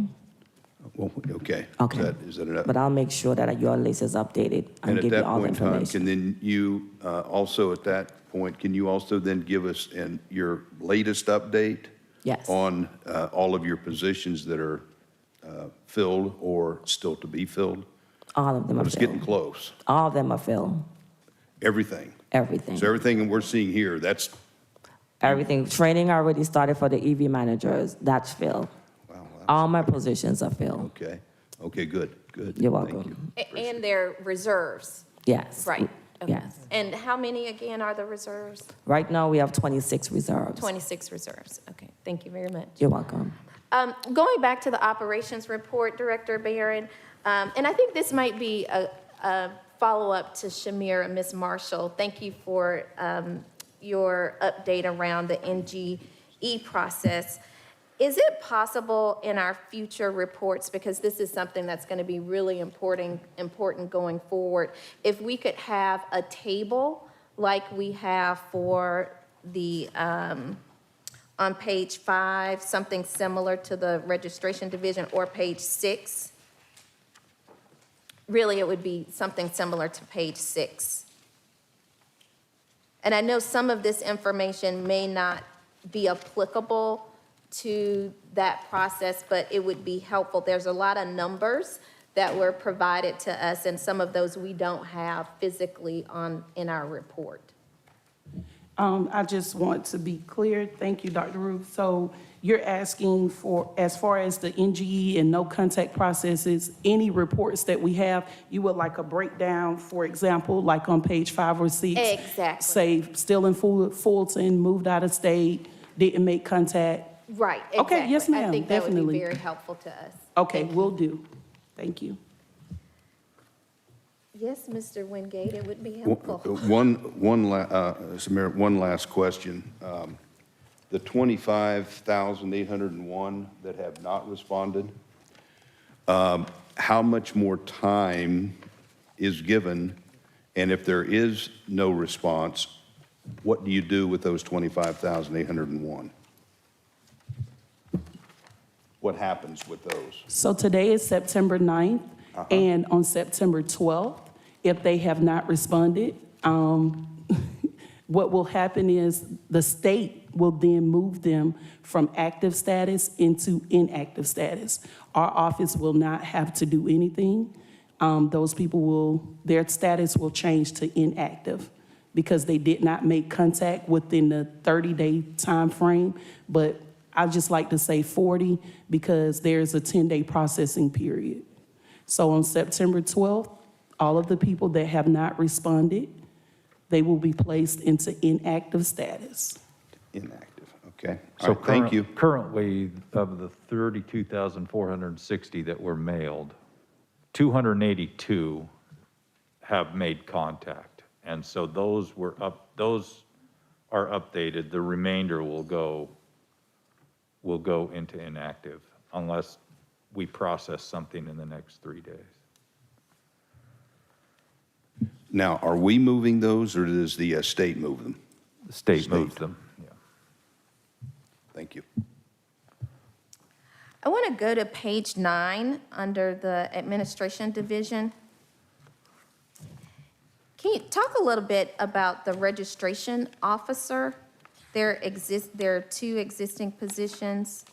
Well, okay. Okay. Is that enough? but I'll make sure that your list is updated and And at give you that all the point in time, information. can then you also, at that point, can you also then give us your latest update? Yes. On all of your positions that are filled or still to be filled? All of them are It's getting filled. close. All of them are filled, Everything. everything. So everything we're seeing here, that's, Everything. Training already started for the EV managers. That's filled. wow, All my positions are filled. okay. Okay, good. You're Thank welcome. you. And their reserves, Yes. right? Okay. Yes. And how many again are the reserves? Right now, we have 26 reserves. 26 reserves. Okay, thank you very much. You're welcome. Going back to the operations report, Director Barron, and I think this might be a follow-up to Shamir and Ms. Marshall. Thank you for your update around the NGE process. Is it possible in our future reports, because this is something that's going to be really important going forward, if we could have a table like we have for the on page 5, something similar to the registration division, or page 6? Really, it would be something similar to page 6. And I know some of this information may not be applicable to that process, but it would be helpful. There's a lot of numbers that were provided to us, and some of those we don't have physically in our report. I just want to be clear, thank you, Dr. Ruth. So you're asking for, as far as the NGE and no contact processes, any reports that we have, you would like a breakdown, for example, like on page 5 or 6? Exactly. Say, still in Fulton, moved out of state, didn't make contact? Right, exactly. Okay, yes, ma'am, I think that would definitely. be very helpful to us. Okay, will do. Thank you. Yes, Mr. Wingate, it would be helpful. Samira, one last question. The 25,801 that have not responded, how much more time is given? And if there is no response, what do you do with those 25,801? What happens with those? So today is September 9th, and on September 12th, if they have not responded, what will happen is the state will then move them from active status into inactive status. Our office will not have to do anything. Those people their status will change to inactive because they did not make contact within the 30-day time frame, but I just like to say 40 because there's a 10-day processing period. So on September 12th, all of the people that have not responded, they will be placed into inactive status. Inactive, okay. So All right, thank you. Currently, of the 32,460 that were mailed, 282 have made contact. And so those are updated. The remainder will go into inactive unless we process something in the next 3 days. Now, are we moving those, or does the state move them? The state moves them, yeah. Thank you. I want to go to page 9 under the Administration Division. Can you talk a little bit about the registration officer? There are 2 existing positions.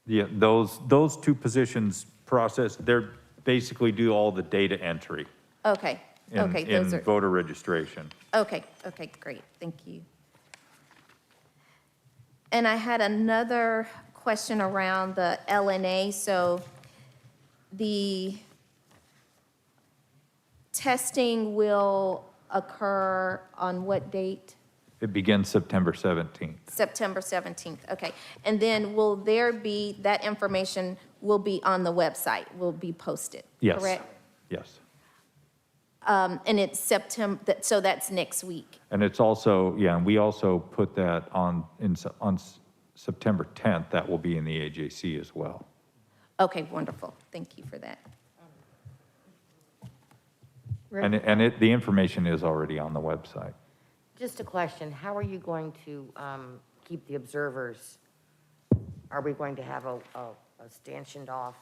Yeah, those 2 positions they're basically do all the data entry Okay, okay, those in are, voter registration. okay, great, thank you. And I had another question around the LNA. So the testing will occur on what date? It begins September 17th. September 17th, okay. And then will there be, that information will be on the website, will be posted, Yes. correct? Yes. And it's September, so that's next week. And it's also, yeah, and we also put that on September 10th, that will be in the AJC as well. Okay, wonderful, thank you for that. And the information is already on the website. Just a question, how are you going to keep the observers? Are we going to have a stanchioned off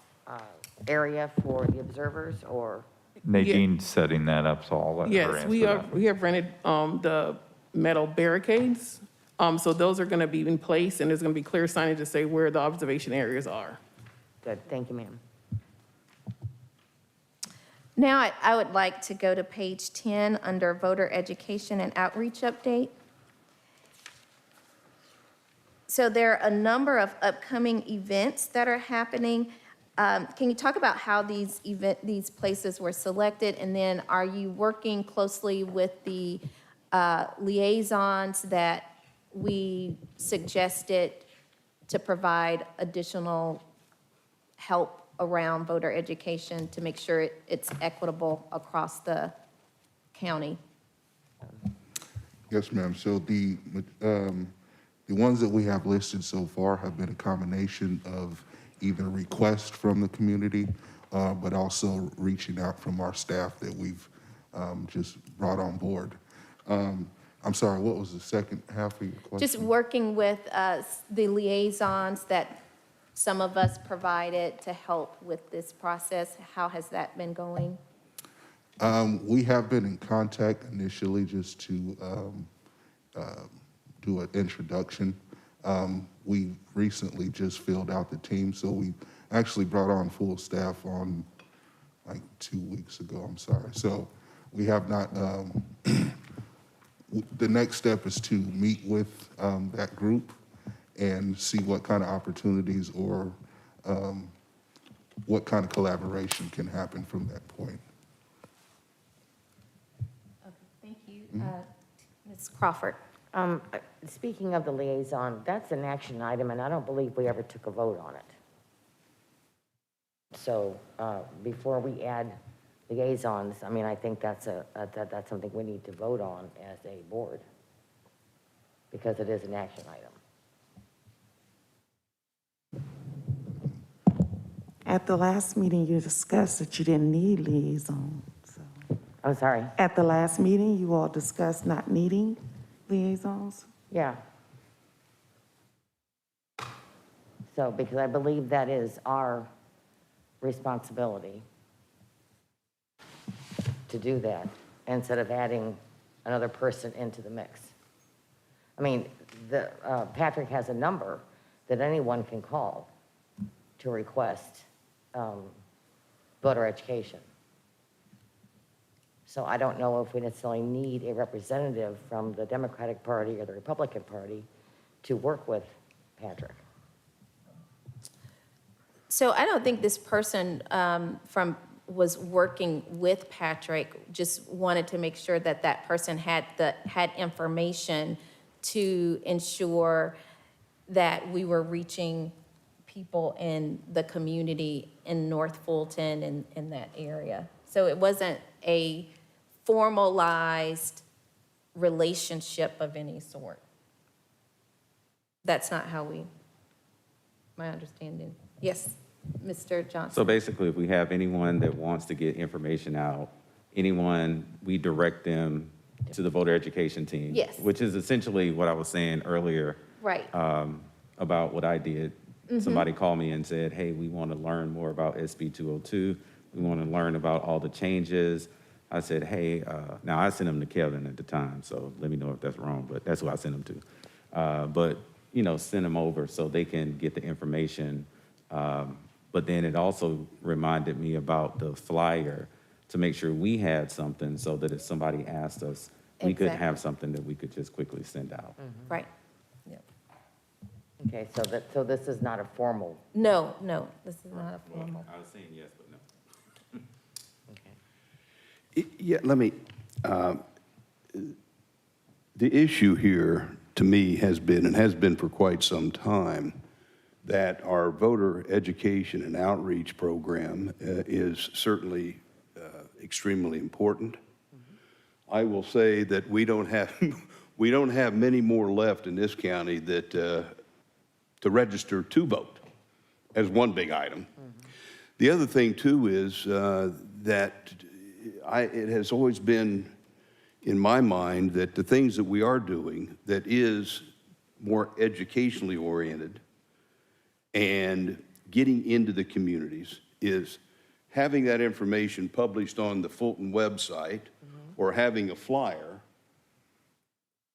area for the observers, or? Nadine's setting that up, so I'll let her Yes, answer we that. have rented the metal barricades. So those are going to be in place, and there's going to be clear signage to say where the observation areas are. Good, thank you, ma'am. Now I would like to go to page 10 under voter education and outreach update. So there are a number of upcoming events that are happening. Can you talk about how these places were selected? And then are you working closely with the liaisons that we suggested to provide additional help around voter education to make sure it's equitable across the county? Yes, ma'am. So the ones that we have listed so far have been a combination of either requests from the community, but also reaching out from our staff that we've just brought on board. I'm sorry, what was the second half of your question? Just working with the liaisons that some of us provided to help with this process. How has that been going? We have been in contact initially just to do an introduction. We recently just filled out the team, so we actually brought on full staff on like 2 weeks ago, I'm sorry. So we have not, the next step is to meet with that group and see what kind of opportunities or what kind of collaboration can happen from that point. Okay, thank you. Ms. Crawford. Speaking of the liaison, that's an action item, and I don't believe we ever took a vote on it. So before we add liaisons, I mean, I think that's that's something we need to vote on as a board, because it is an action item. At the last meeting, you discussed that you didn't need liaisons. So. I'm sorry? At the last meeting, you all discussed not needing liaisons? Yeah. So, because I believe that is our responsibility to do that, instead of adding another person into the mix. I mean, Patrick has a number that anyone can call to request voter education. So I don't know if we necessarily need a representative from the Democratic Party or the Republican Party to work with Patrick. So I don't think this person was working with Patrick, just wanted to make sure that that person had information to ensure that we were reaching people in the community in North Fulton and in that area. So it wasn't a formalized relationship of any sort. That's not how my understanding. Yes, Mr. Johnson. So basically, if we have anyone that wants to get information out, we direct them to the voter education team. Yes. Which is essentially what I was saying earlier. Right. About what I did. Mm-hmm. Somebody called me and said, hey, we want to learn more about SB 202. We want to learn about all the changes. I said, hey, now I sent them to Kevin at the time, so let me know if that's wrong, but that's who I sent them to. But, send them over so they can get the information. But then it also reminded me about the flyer to make sure we had something so that if somebody asked us, we could have something that we could just quickly send out. Mm-hmm. Right. Yep. Okay, so this is not a formal. No, this is not a formal. I was saying yes, but no. Okay. Yeah, let me, the issue here to me has been for quite some time that our voter education and outreach program is certainly extremely important. Mm-hmm. I will say that we don't have many more left in this county that to register to vote as one big item. Mm-hmm. The other thing too is that it has always been in my mind that the things that we are doing that is more educationally oriented and getting into the communities is having that information published on the Fulton website or having a flyer.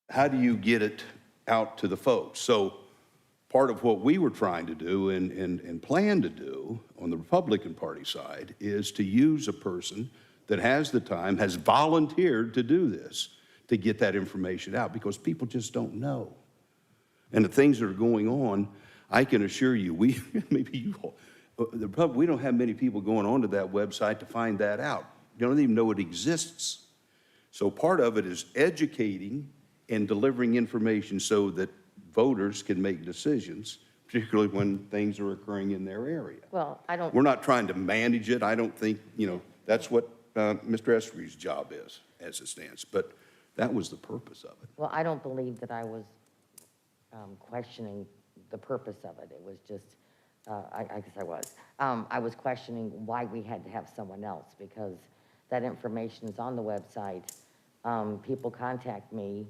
How do you get it out to the folks? So part of what we were trying to do and plan to do on the Republican Party side is to use a person that has the time, has volunteered to do this, to get that information out, because people just don't know. And the things that are going on, I can assure you, we don't have many people going onto that website to find that out. You don't even know it exists. So part of it is educating and delivering information so that voters can make decisions, particularly when things are occurring in their area. Well, We're not trying to manage it. I don't think, that's what Mr. Eskery's job is, as it stands. But that was the purpose of it. Well, I don't believe that I was questioning the purpose of it. It was just, I guess I was. I was questioning why we had to have someone else, because that information is on the website. People contact me,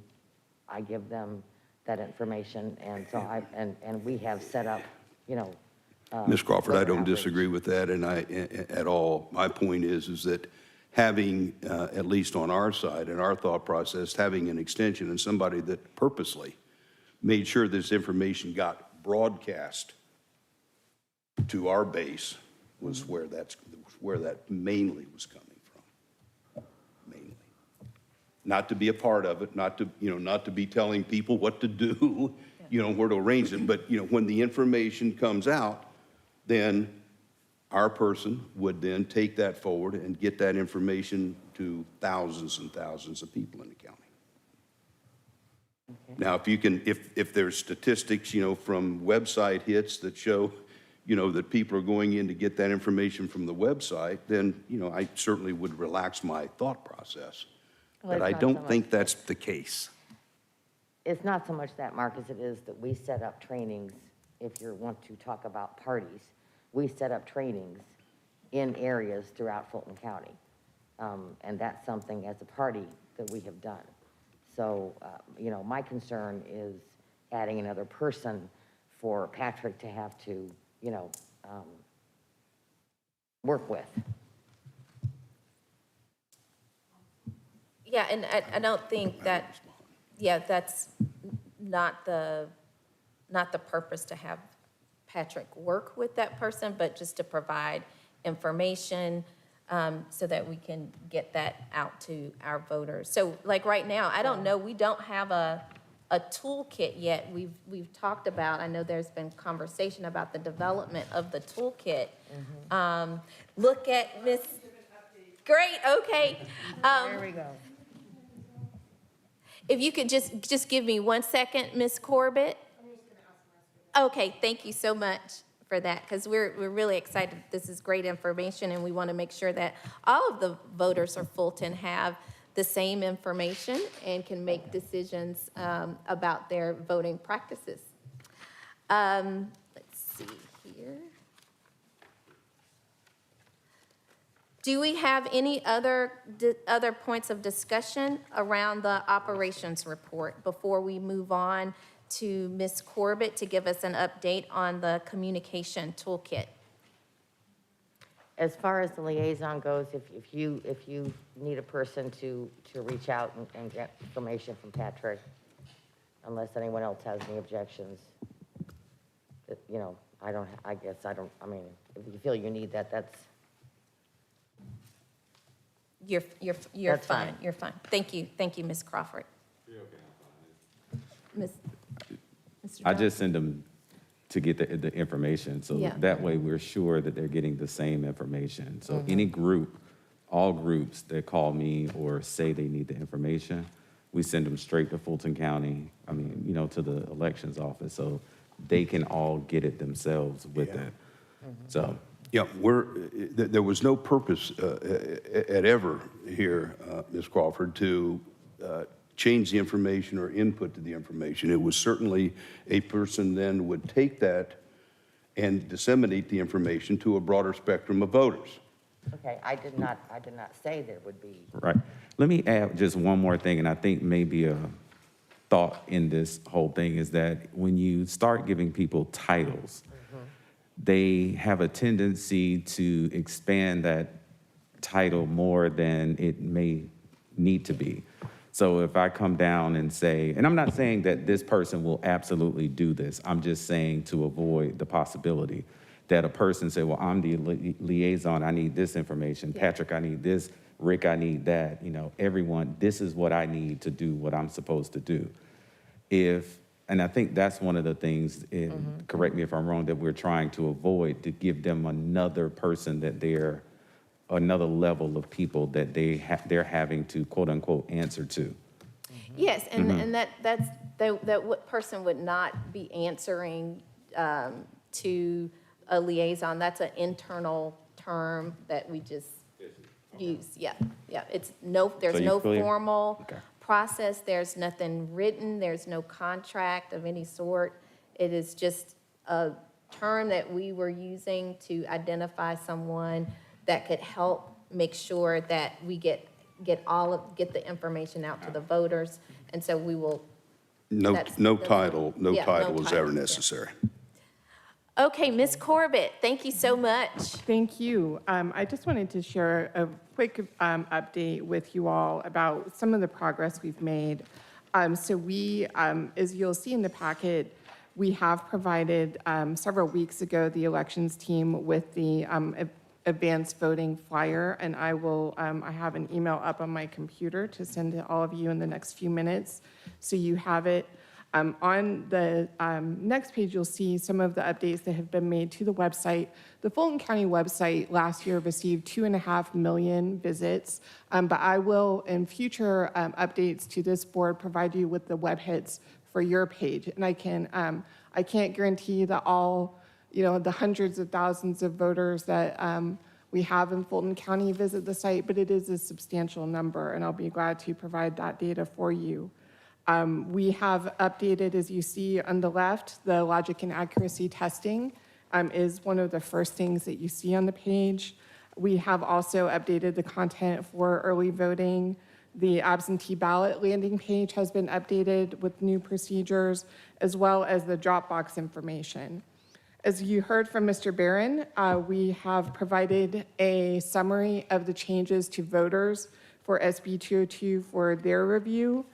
I give them that information, and so and we have set up, Ms. Crawford, I don't outreach. disagree with that, and at all. My point is that having, at least on our side, in our thought process, having an extension and somebody that purposely made sure this information got broadcast to our base was where that mainly was coming from. Mainly. Not to be a part of it, not to be telling people what to do, where to arrange it, but, when the information comes out, then our person would then take that forward and get that information to thousands and thousands of people in the county. Now, if there's statistics, from website hits that show, that people are going in to get that information from the website, then, I certainly would relax my thought process. Well, But I it's not don't so much- think that's the case. It's not so much that, Mark, as it is that we set up trainings, if you want to talk about parties, we set up trainings in areas throughout Fulton County. And that's something as a party that we have done. So, my concern is adding another person for Patrick to have to, work with. Yeah, and I don't think that, that's not the purpose to have Patrick work with that person, but just to provide information so that we can get that out to our voters. So like right now, I don't know, we don't have a toolkit yet. We've talked about, I know there's been conversation about the development of the toolkit. Look at Miss, great, okay. There we go. If you could just give me 1 second, Ms. Corbett. Okay, thank you so much for that, because we're really excited. This is great information, and we want to make sure that all of the voters of Fulton have the same information and can make decisions about their voting practices. Let's see here. Do we have any other points of discussion around the operations report before we move on to Ms. Corbett to give us an update on the communication toolkit? As far as the liaison goes, if you need a person to reach out and get information from Patrick, unless anyone else has any objections, I mean, if you feel you need that, that's. You're That's fine. fine. You're fine. Thank you, Ms. Crawford. Mr. I Jones? just send them to get the information, so Yeah. that way we're sure that they're getting the same information. So any group, all groups that call me or say they need the information, we send them straight to Fulton County, to the elections office, so they can all get it themselves with it. So. Yeah, there was no purpose at ever here, Ms. Crawford, to change the information or input to the information. It was certainly a person then would take that and disseminate the information to a broader spectrum of voters. Okay, I did not say there would be. Right. Let me add just one more thing, and I think maybe a thought in this whole thing is that when you start giving people titles, they have a tendency to expand that title more than it may need to be. So if I come down and say, and I'm not saying that this person will absolutely do this, I'm just saying to avoid the possibility that a person say, well, I'm the liaison, I need this information. Patrick, I need this. Rick, I need that. Everyone, this is what I need to do what I'm supposed to do. And I think that's one of the things, and correct me if I'm wrong, that we're trying to avoid, to give them another person another level of people that they're having to quote unquote answer to. Yes, and that person would not be answering to a liaison. That's an internal term that we just use. Yeah. There's no formal process. There's nothing written. There's no contract of any sort. It is just a term that we were using to identify someone that could help make sure that we get the information out to the voters. And so we will. No title is ever necessary. Okay, Ms. Corbett, thank you so much. Thank you. I just wanted to share a quick update with you all about some of the progress we've made So we, as you'll see in the packet, we have provided several weeks ago the elections team with the advanced voting flyer, and I will, I have an email up on my computer to send to all of you in the next few minutes, so you have it. On the next page, you'll see some of the updates that have been made to the website. The Fulton County website last year received 2.5 million visits, but I will, in future updates to this board, provide you with the web hits for your page. And I can't guarantee that all, the hundreds of thousands of voters that we have in Fulton County visit the site, but it is a substantial number, and I'll be glad to provide that data for you. We have updated, as you see on the left, the logic and accuracy testing is one of the first things that you see on the page. We have also updated the content for early voting. The absentee ballot landing page has been updated with new procedures, as well as the Dropbox information. As you heard from Mr. Barron, we have provided a summary of the changes to voters for SB 202 for their review.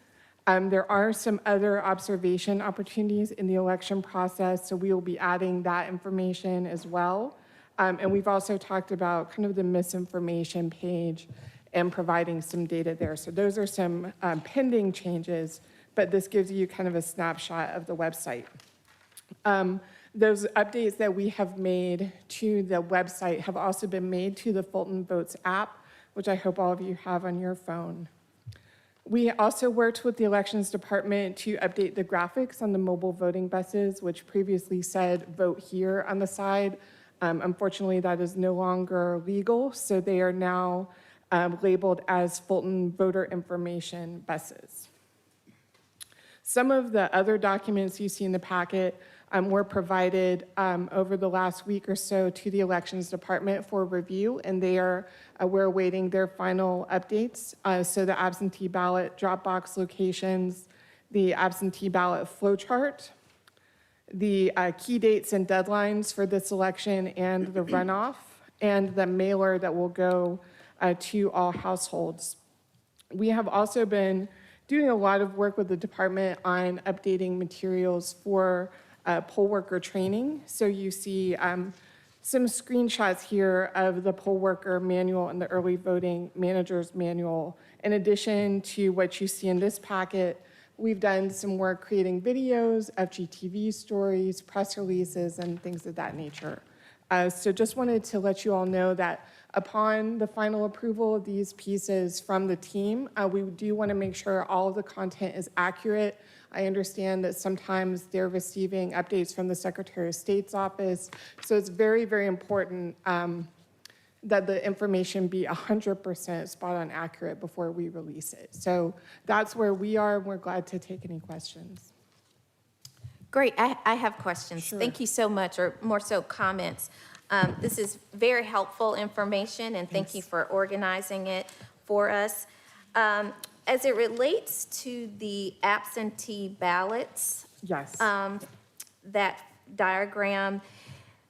There are some other observation opportunities in the election process, so we will be adding that information as well. And we've also talked about kind of the misinformation page and providing some data there. So those are some pending changes, but this gives you kind of a snapshot of the website. Those updates that we have made to the website have also been made to the Fulton Votes app, which I hope all of you have on your phone. We also worked with the elections department to update the graphics on the mobile voting buses, which previously said vote here on the side. Unfortunately, that is no longer legal, so they are now labeled as Fulton voter information buses. Some of the other documents you see in the packet were provided over the last week or so to the elections department for review, and we're awaiting their final updates. So the absentee ballot Dropbox locations, the absentee ballot flow chart, the key dates and deadlines for this election and the runoff, and the mailer that will go to all households. We have also been doing a lot of work with the department on updating materials for poll worker training. So you see some screenshots here of the poll worker manual and the early voting manager's manual. In addition to what you see in this packet, we've done some work creating videos, FGTV stories, press releases, and things of that nature. So just wanted to let you all know that upon the final approval of these pieces from the team, we do want to make sure all of the content is accurate. I understand that sometimes they're receiving updates from the Secretary of State's office, so it's very, very important that the information be 100% spot on accurate before we release it. So that's where we are, and we're glad to take any questions. Great, I have questions. Sure. Thank you so much, or more so comments. This is very helpful information, and thank you for organizing it for us. As it relates to the absentee ballots, Yes. that diagram,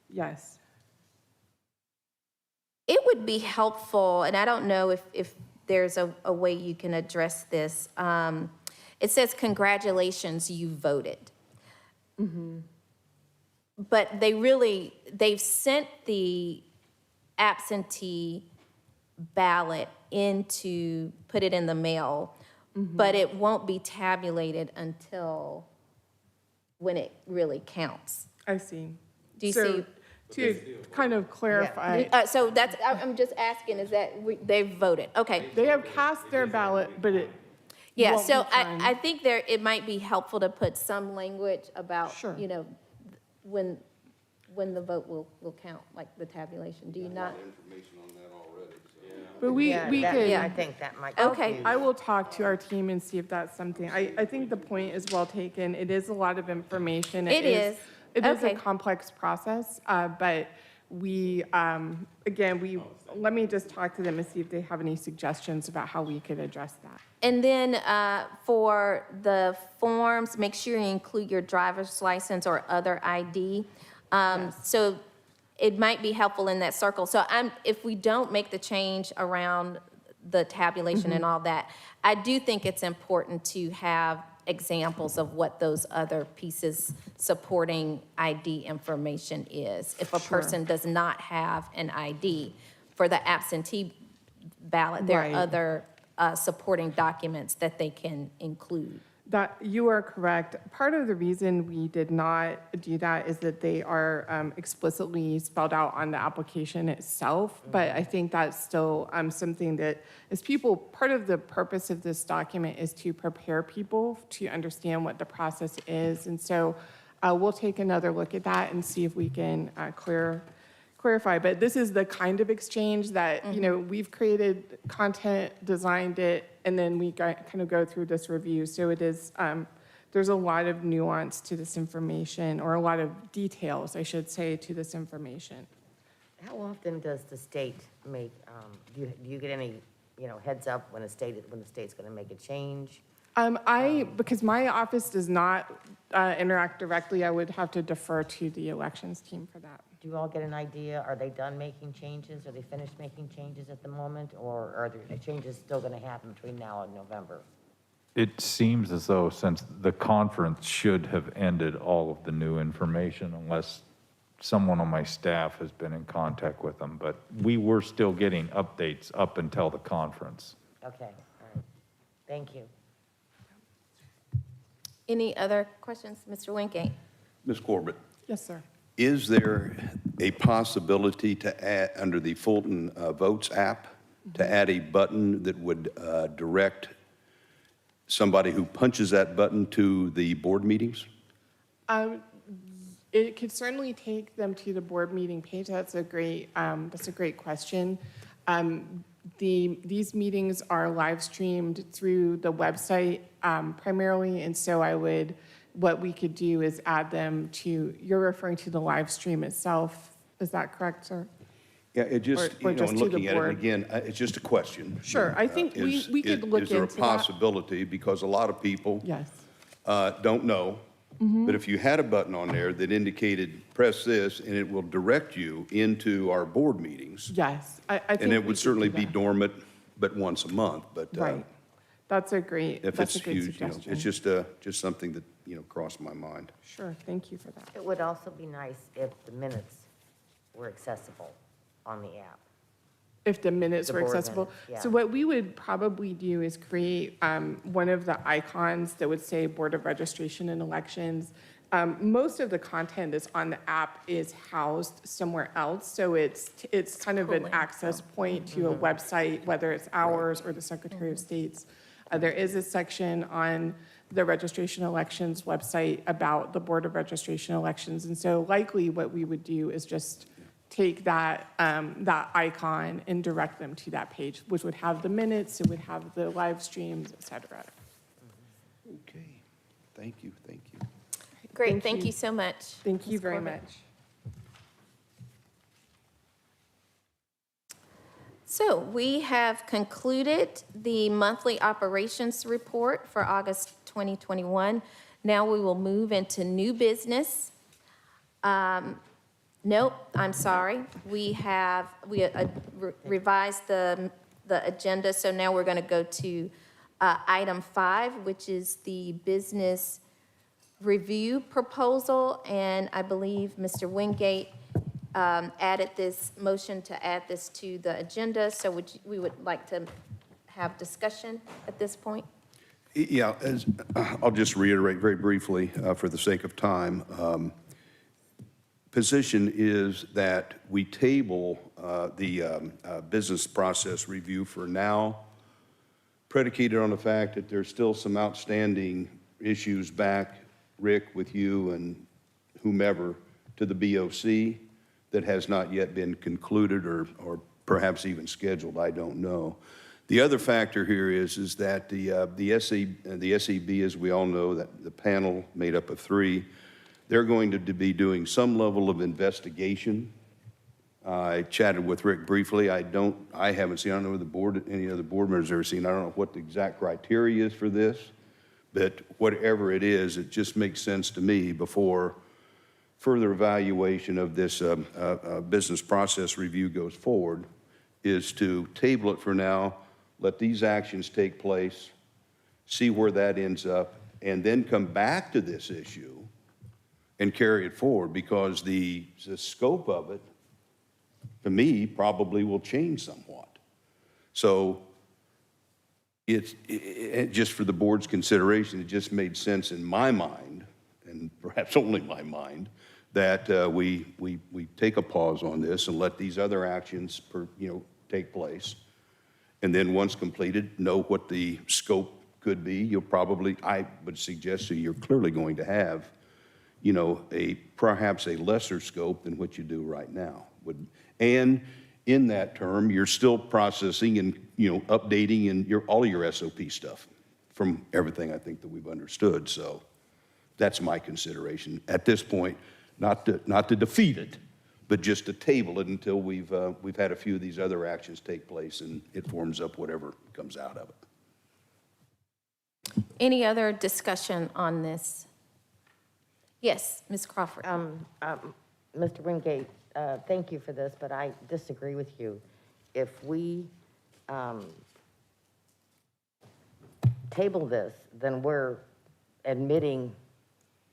Yes. it would be helpful, and I don't know if there's a way you can address this. It says, congratulations, you voted. Mm-hmm. But they've sent the absentee ballot in to put it in the mail, but it won't be tabulated until when it really counts. I see. Do you So, see? to kind of clarify, So I'm just asking, is that they've voted? Okay. they have cast their ballot, but it Yeah, won't so be timed. I think it might be helpful to put some language about, Sure. when the vote will count, like the tabulation. Do you not? But we could. I think that might. Okay. I will talk to our team and see if that's something. I think the point is well taken. It is a lot of information. It is. It is Okay. a complex process, but let me just talk to them and see if they have any suggestions about how we could address that. And then for the forms, make sure you include your driver's license or other ID. So it might be helpful in that circle. So if we don't make the change around the tabulation and all that, I do think it's important to have examples of what those other pieces supporting ID information is. If a person does not have an ID, for the absentee ballot, there Right. are other supporting documents that they can include. That, you are correct. Part of the reason we did not do that is that they are explicitly spelled out on the application itself. But I think that's still something that, as people, part of the purpose of this document is to prepare people to understand what the process is. And so we'll take another look at that and see if we can clarify. But this is the kind of exchange that, you know, we've created content, designed it, and then we kind of go through this review. So it is, there's a lot of nuance to this information, or a lot of details, I should say, to this information. How often does the state make, do you get any, you know, heads up when the state's going to make a change? Because my office does not interact directly, I would have to defer to the elections team for that. Do you all get an idea? Are they done making changes? Are they finished making changes at the moment? Or are there changes still going to happen between now and November? It seems as though, since the conference should have ended all of the new information, unless someone on my staff has been in contact with them, but we were still getting updates up until the conference. Okay, all right. Thank you. Any other questions, Mr. Wingate? Ms. Corbett, Yes, sir. is there a possibility to add, under the Fulton Votes app, to add a button that would direct somebody who punches that button to the board meetings? It could certainly take them to the board meeting page. That's a great question. These meetings are live streamed through the website primarily, and so what we could do is add them to, you're referring to the live stream itself, is that correct, sir? Yeah, it just, Or you know, just in to the looking at it, board. again, it's just a question. Sure, I think we could look Is there a into that. possibility, because a lot of people Yes. don't know, but if you had a button on there that indicated, press this, and it will direct you into our board meetings. Yes, I think And it we would could certainly do be that. dormant, but once a month, but Right. That's a great, if that's it's a good huge, you know, suggestion. it's just something that, you know, crossed my mind. Sure, thank you for that. It would also be nice if the minutes were accessible on the app. If the minutes The were board accessible. minutes, yeah. So what we would probably do is create one of the icons that would say Board of Registration and Elections. Most of the content that's on the app is housed somewhere else, so it's kind of an access point to a website, whether it's ours or the Secretary of State's. There is a section on the Registration Elections website about the Board of Registration Elections, and so likely what we would do is just take that icon and direct them to that page, which would have the minutes, it would have the live streams, et cetera. Okay, thank you, thank you. Great, thank you so much. Thank you Ms. very Corbett. much. So we have concluded the monthly operations report for August 2021. Now we will move into new business. Nope, I'm sorry. We revised the agenda, so now we're going to go to item 5, which is the business review proposal, and I believe Mr. Wingate added this motion to add this to the agenda, so we would like to have discussion at this point. Yeah, I'll just reiterate very briefly for the sake of time. Position is that we table the business process review for now, predicated on the fact that there's still some outstanding issues back, Rick, with you and whomever, to the BOC that has not yet been concluded or perhaps even scheduled, I don't know. The other factor here is that the SEB, as we all know, that the panel made up of 3, they're going to be doing some level of investigation. I chatted with Rick briefly. I haven't seen, I don't know if the board, any other board members have ever seen, I don't know what the exact criteria is for this, but whatever it is, it just makes sense to me before further evaluation of this business process review goes forward, is to table it for now, let these actions take place, see where that ends up, and then come back to this issue and carry it forward, because the scope of it, to me, probably will change somewhat. So just for the board's consideration, it just made sense in my mind, and perhaps only my mind, that we take a pause on this and let these other actions take place. And then once completed, know what the scope could be. I would suggest that you're clearly going to have, perhaps a lesser scope than what you do right now. And in that term, you're still processing and, updating and all of your SOP stuff from everything I think that we've understood. So that's my consideration at this point, not to defeat it, but just to table it until we've had a few of these other actions take place and it forms up whatever comes out of it. Any other discussion on this? Yes, Ms. Crawford. Mr. Wingate, thank you for this, but I disagree with you. If we table this, then we're admitting,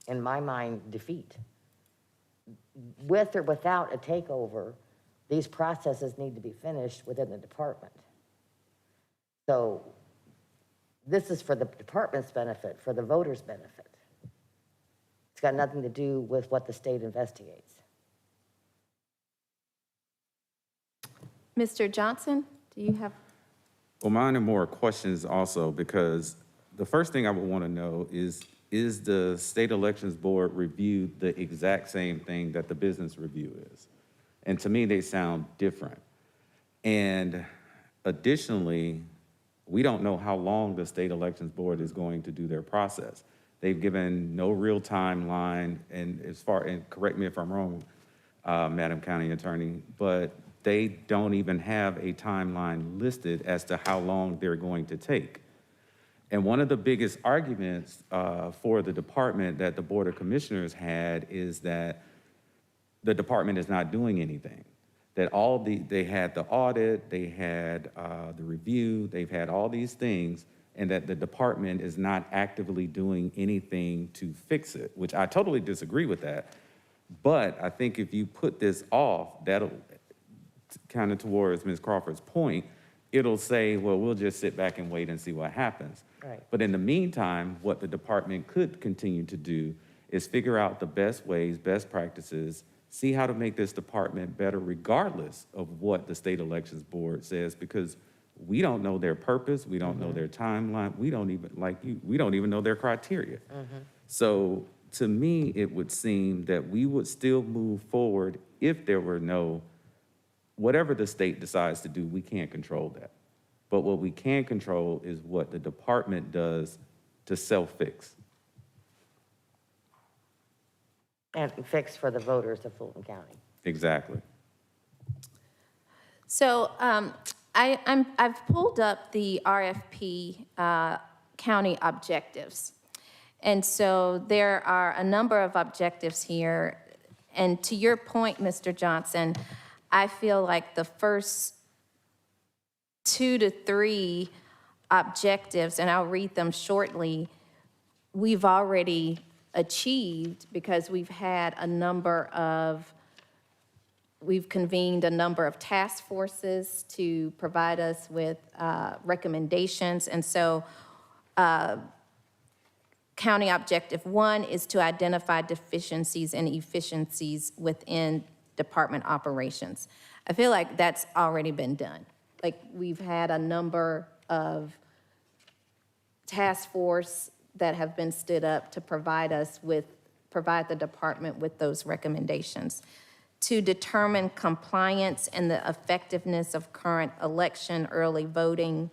in my mind, defeat. With or without a takeover, these processes need to be finished within the department. So this is for the department's benefit, for the voters' benefit. It's got nothing to do with what the state investigates. Mr. Johnson, do you have? Well, mine are more questions also, because the first thing I would want to know is the State Elections Board review the exact same thing that the business review is? And to me, they sound different. And additionally, we don't know how long the State Elections Board is going to do their process. They've given no real timeline, and correct me if I'm wrong, Madam County Attorney, but they don't even have a timeline listed as to how long they're going to take. And one of the biggest arguments for the department that the Board of Commissioners had is that the department is not doing anything. That they had the audit, they had the review, they've had all these things, and that the department is not actively doing anything to fix it, which I totally disagree with that. But I think if you put this off, that'll kind of towards Ms. Crawford's point, it'll say, well, we'll just sit back and wait and see what happens. Right. But in the meantime, what the department could continue to do is figure out the best ways, best practices, see how to make this department better regardless of what the State Elections Board says, because we don't know their purpose, we don't know their timeline, we don't even know their criteria. So to me, it would seem that we would still move forward if there were whatever the state decides to do, we can't control that. But what we can control is what the department does to self-fix. And fix for the voters of Fulton County. Exactly. So I've pulled up the RFP county objectives. And so there are a number of objectives here. And to your point, Mr. Johnson, I feel like the first 2 to 3 objectives, and I'll read them shortly, we've already achieved because we've convened a number of task forces to provide us with recommendations. And so County Objective 1 is to identify deficiencies and efficiencies within department operations. I feel like that's already been done. Like, we've had a number of task force that have been stood up to provide the department with those recommendations. To determine compliance and the effectiveness of current election, early voting,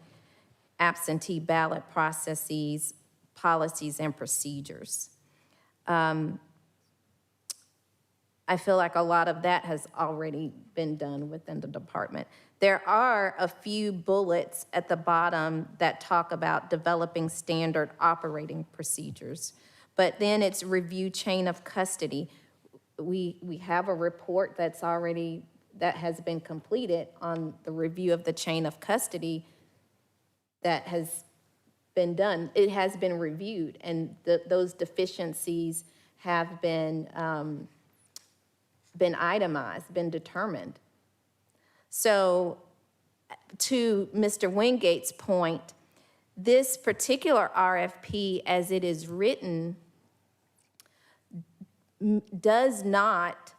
absentee ballot processes, policies, and procedures. I feel like a lot of that has already been done within the department. There are a few bullets at the bottom that talk about developing standard operating procedures, but then it's review chain of custody. We have a report that has been completed on the review of the chain of custody that has been done. It has been reviewed, and those deficiencies have been itemized, been determined. So to Mr. Wingate's point, this particular RFP, as it is written, does not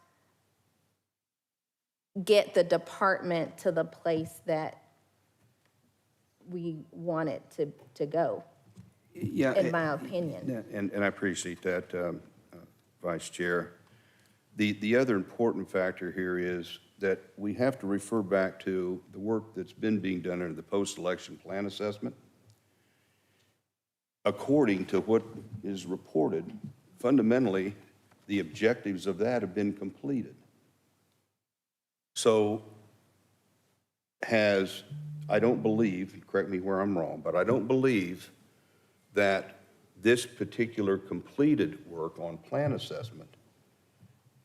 get the department to the place that we want it to go, Yeah, in my opinion. yeah, and I appreciate that, Vice Chair. The other important factor here is that we have to refer back to the work that's been being done under the post-election plan assessment. According to what is reported, fundamentally, the objectives of that have been completed. So I don't believe, correct me where I'm wrong, but I don't believe that this particular completed work on plan assessment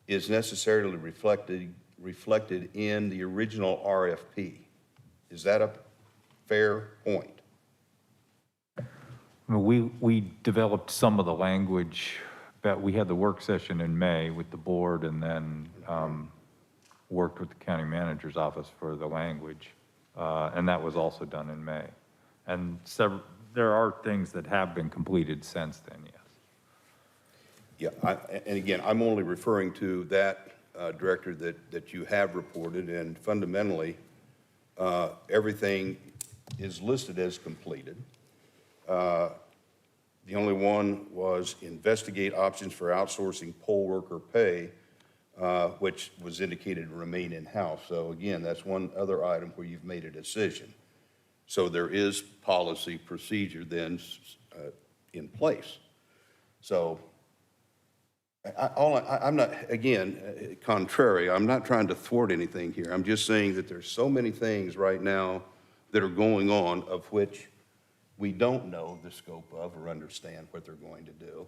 is necessarily reflected in the original RFP. Is that a fair point? We developed some of the language, but we had the work session in May with the board, and then worked with the county manager's office for the language, and that was also done in May. And there are things that have been completed since then, yes. Yeah, and again, I'm only referring to that, Director, that you have reported, and fundamentally, everything is listed as completed. The only one was investigate options for outsourcing poll worker pay, which was indicated to remain in-house. So again, that's one other item where you've made a decision. So there is policy procedure then in place. So I'm not, again, contrary, I'm not trying to thwart anything here. I'm just saying that there's so many things right now that are going on of which we don't know the scope of or understand what they're going to do.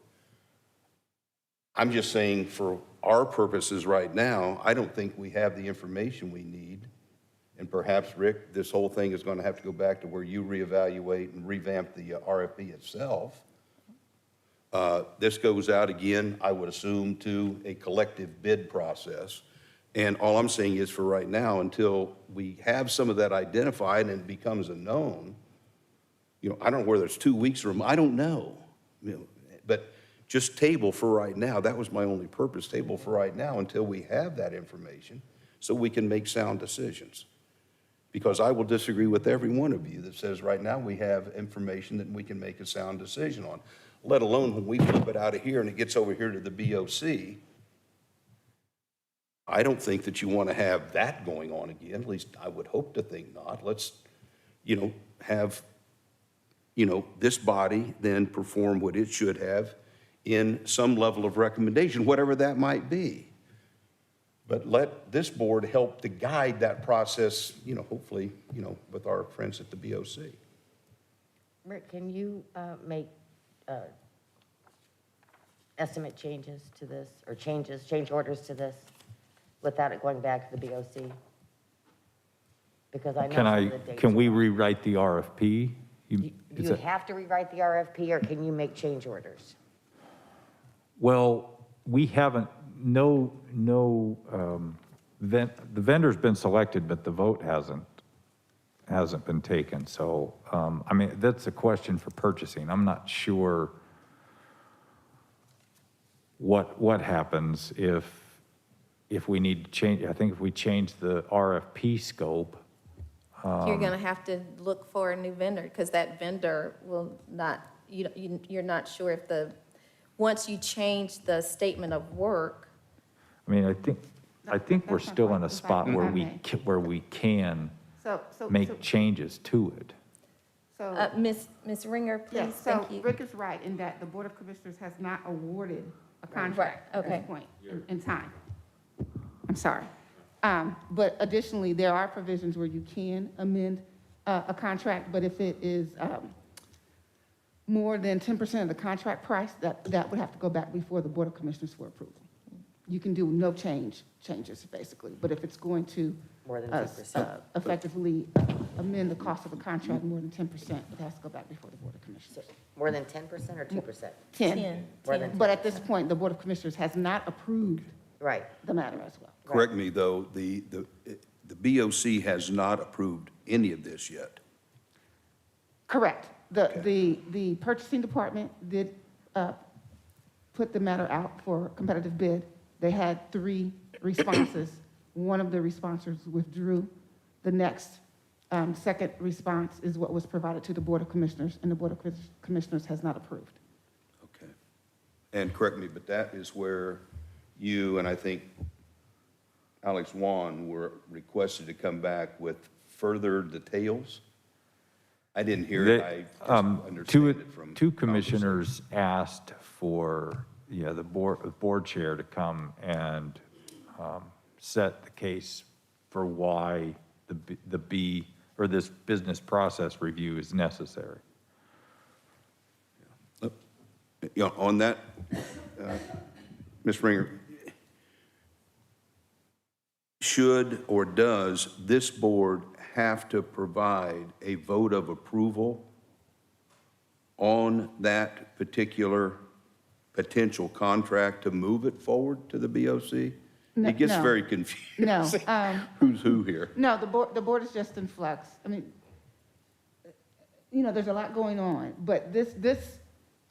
I'm just saying for our purposes right now, I don't think we have the information we need. And perhaps, Rick, this whole thing is going to have to go back to where you reevaluate and revamp the RFP itself. This goes out again, I would assume, to a collective bid process. And all I'm saying is for right now, until we have some of that identified and it becomes a known, I don't know whether it's 2 weeks or I don't know, but just table for right now. That was my only purpose, table for right now until we have that information so we can make sound decisions. Because I will disagree with every one of you that says right now we have information that we can make a sound decision on, let alone when we flip it out of here and it gets over here to the BOC. I don't think that you want to have that going on again. At least I would hope to think not. Let's, have this body then perform what it should have in some level of recommendation, whatever that might be. But let this board help to guide that process, hopefully, with our friends at the BOC. Rick, can you make estimate changes to this, or change orders to this without it going back to the BOC? Because I know some of the dates Can we are- rewrite the RFP? Do you have to rewrite the RFP, or can you make change orders? Well, we haven't, the vendor's been selected, but the vote hasn't been taken. So, that's a question for purchasing. I'm not sure what happens if we need to change. I think if we change the RFP scope, You're going to have to look for a new vendor, because that vendor will not, you're not sure if once you change the statement of work. I think we're still in a spot where we can make changes to it. So, Ms. Ringer, please, yes, so thank you. Rick is right in that the Board of Commissioners has not awarded a contract at this point in time. I'm sorry. But additionally, there are provisions where you can amend a contract, but if it is more than 10% of the contract price, that would have to go back before the Board of Commissioners for approval. You can do no changes, basically, but if it's going to More than 10%. effectively amend the cost of a contract more than 10%, it has to go back before the Board of Commissioners. Commissioners. More than 10% or 2%? 10. More than But at this point, the Board of Commissioners has not approved Right. the matter as well. Correct me, though, the BOC has not approved any of this yet. Correct. The purchasing department did put the matter out for competitive bid. They had 3 responses. One of the responders withdrew. The next, second response is what was provided to the Board of Commissioners, and the Board of Commissioners has not approved. Okay. And correct me, but that is where you and I think Alex Wan were requested to come back with further details? I didn't hear it. I just understand it from Two commissioners asked for, the board chair to come and set the case for why this business process review is necessary. On that, Ms. Ringer, should or does this board have to provide a vote of approval on that particular potential contract to move it forward to the BOC? It gets No. very confusing. No. Who's who here? No, the board is just in flux. I mean, there's a lot going on, but this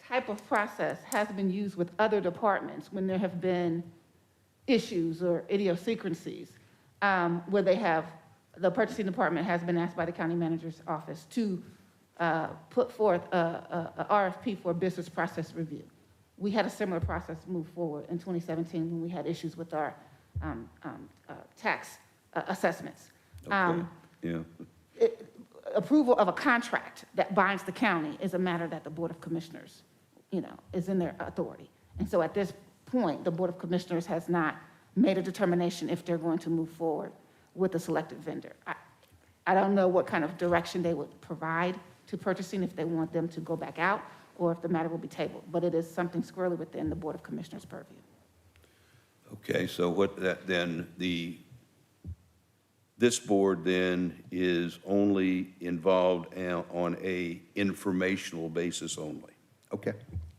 type of process has been used with other departments when there have been issues or idiosyncrasies, where the purchasing department has been asked by the county manager's office to put forth a RFP for a business process review. We had a similar process move forward in 2017 when we had issues with our tax assessments. Okay. Yeah. Approval of a contract that binds the county is a matter that the Board of Commissioners, is in their authority. And so at this point, the Board of Commissioners has not made a determination if they're going to move forward with a selected vendor. I don't know what kind of direction they would provide to purchasing, if they want them to go back out or if the matter will be tabled, but it is something squarely within the Board of Commissioners' purview. Okay, so this board then is only involved on a informational basis only? Okay.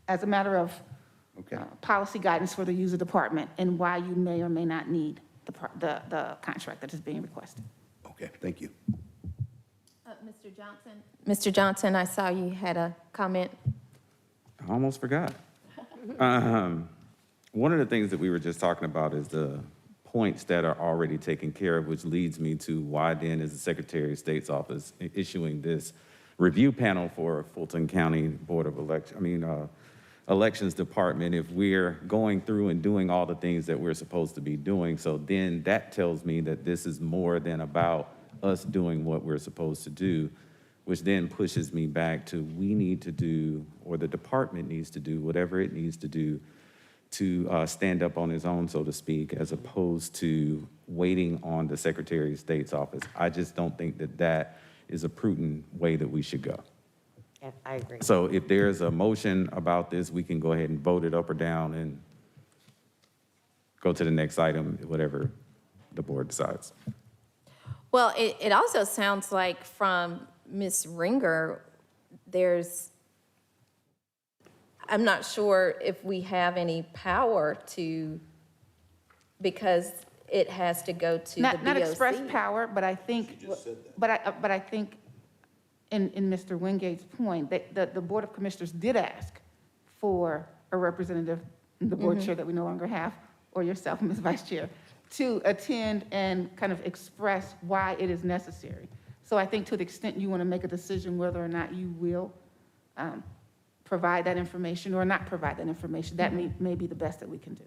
As a matter of policy guidance for the user department and why you may or may not need the contract that is being requested. Okay, thank you. Mr. Johnson? Mr. Johnson, I saw you had a comment. I almost forgot. One of the things that we were just talking about is the points that are already taken care of, which leads me to why then is the Secretary of State's office issuing this review panel for Fulton County Board of Elections Department if we're going through and doing all the things that we're supposed to be doing. So then that tells me that this is more than about us doing what we're supposed to do, which then pushes me back to we need to do, or the department needs to do, whatever it needs to do to stand up on its own, so to speak, as opposed to waiting on the Secretary of State's office. I just don't think that that is a prudent way that we should go. Yeah, I agree. So if there's a motion about this, we can go ahead and vote it up or down and go to the next item, whatever the board decides. Well, it also sounds like from Ms. Ringer, I'm not sure if we have any power to, because it has to go to the BOC. Not express power, but I think, but I think in Mr. Wingate's point, that the Board of Commissioners did ask for a representative, the board chair that we no longer have, or yourself, Ms. Vice Chair, to attend and kind of express why it is necessary. So I think to the extent you want to make a decision whether or not you will provide that information or not provide that information, that may be the best that we can do.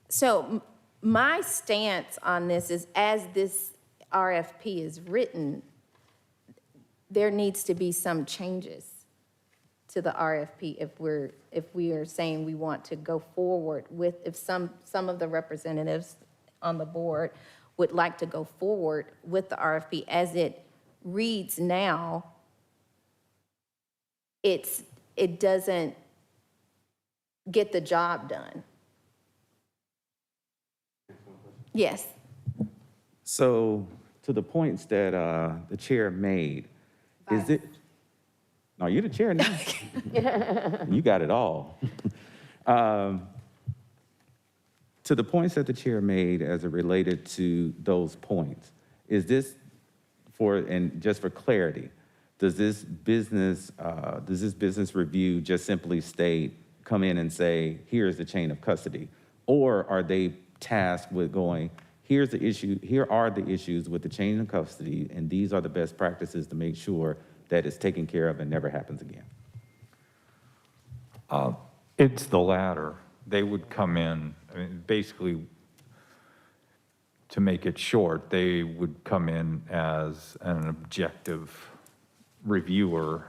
So my stance on this is, as this RFP is written, there needs to be some changes to the RFP if we are saying we want to go forward with, if some of the representatives on the board would like to go forward with the RFP as it reads now, it doesn't get the job done. Yes. So to the points that the chair made, No, you're the chair now. You got it all. To the points that the chair made as it related to those points, is this and just for clarity, does this business review just simply state, come in and say, here's the chain of custody? Or are they tasked with going, here are the issues with the chain of custody, and these are the best practices to make sure that it's taken care of and never happens again? It's the latter. They would come in, I mean, basically, to make it short, they would come in as an objective reviewer,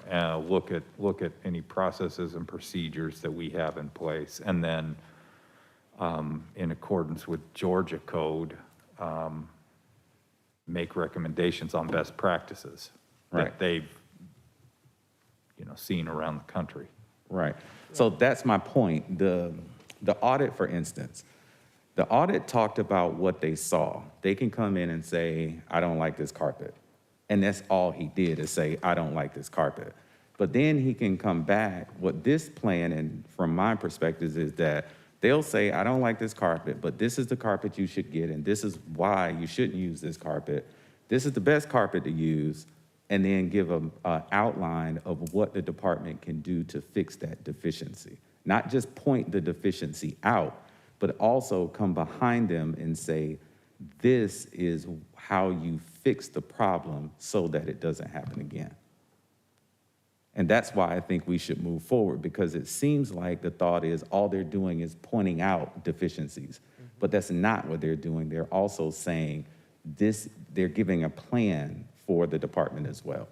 look at any processes and procedures that we have in place, and then in accordance with Georgia code, make recommendations on best practices that they've seen around the country. Right. So that's my point. The audit, for instance, the audit talked about what they saw. They can come in and say, I don't like this carpet. And that's all he did is say, I don't like this carpet. But then he can come back. What this plan, and from my perspective, is that they'll say, I don't like this carpet, but this is the carpet you should get, and this is why you shouldn't use this carpet. This is the best carpet to use, and then give an outline of what the department can do to fix that deficiency. Not just point the deficiency out, but also come behind them and say, this is how you fix the problem so that it doesn't happen again. And that's why I think we should move forward, because it seems like the thought is all they're doing is pointing out deficiencies, but that's not what they're doing. They're also saying they're giving a plan for the department as well.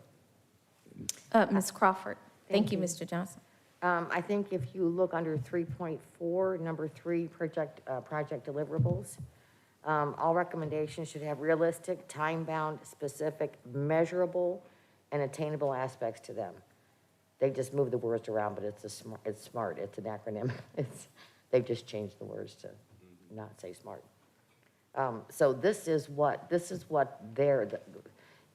Ms. Crawford. Thank you, Mr. Johnson. I think if you look under 3.4, number 3, project deliverables, all recommendations should have realistic, time-bound, specific, measurable, and attainable aspects to them. They just moved the words around, but it's smart. It's an acronym. They've just changed the words to not say smart. So this is what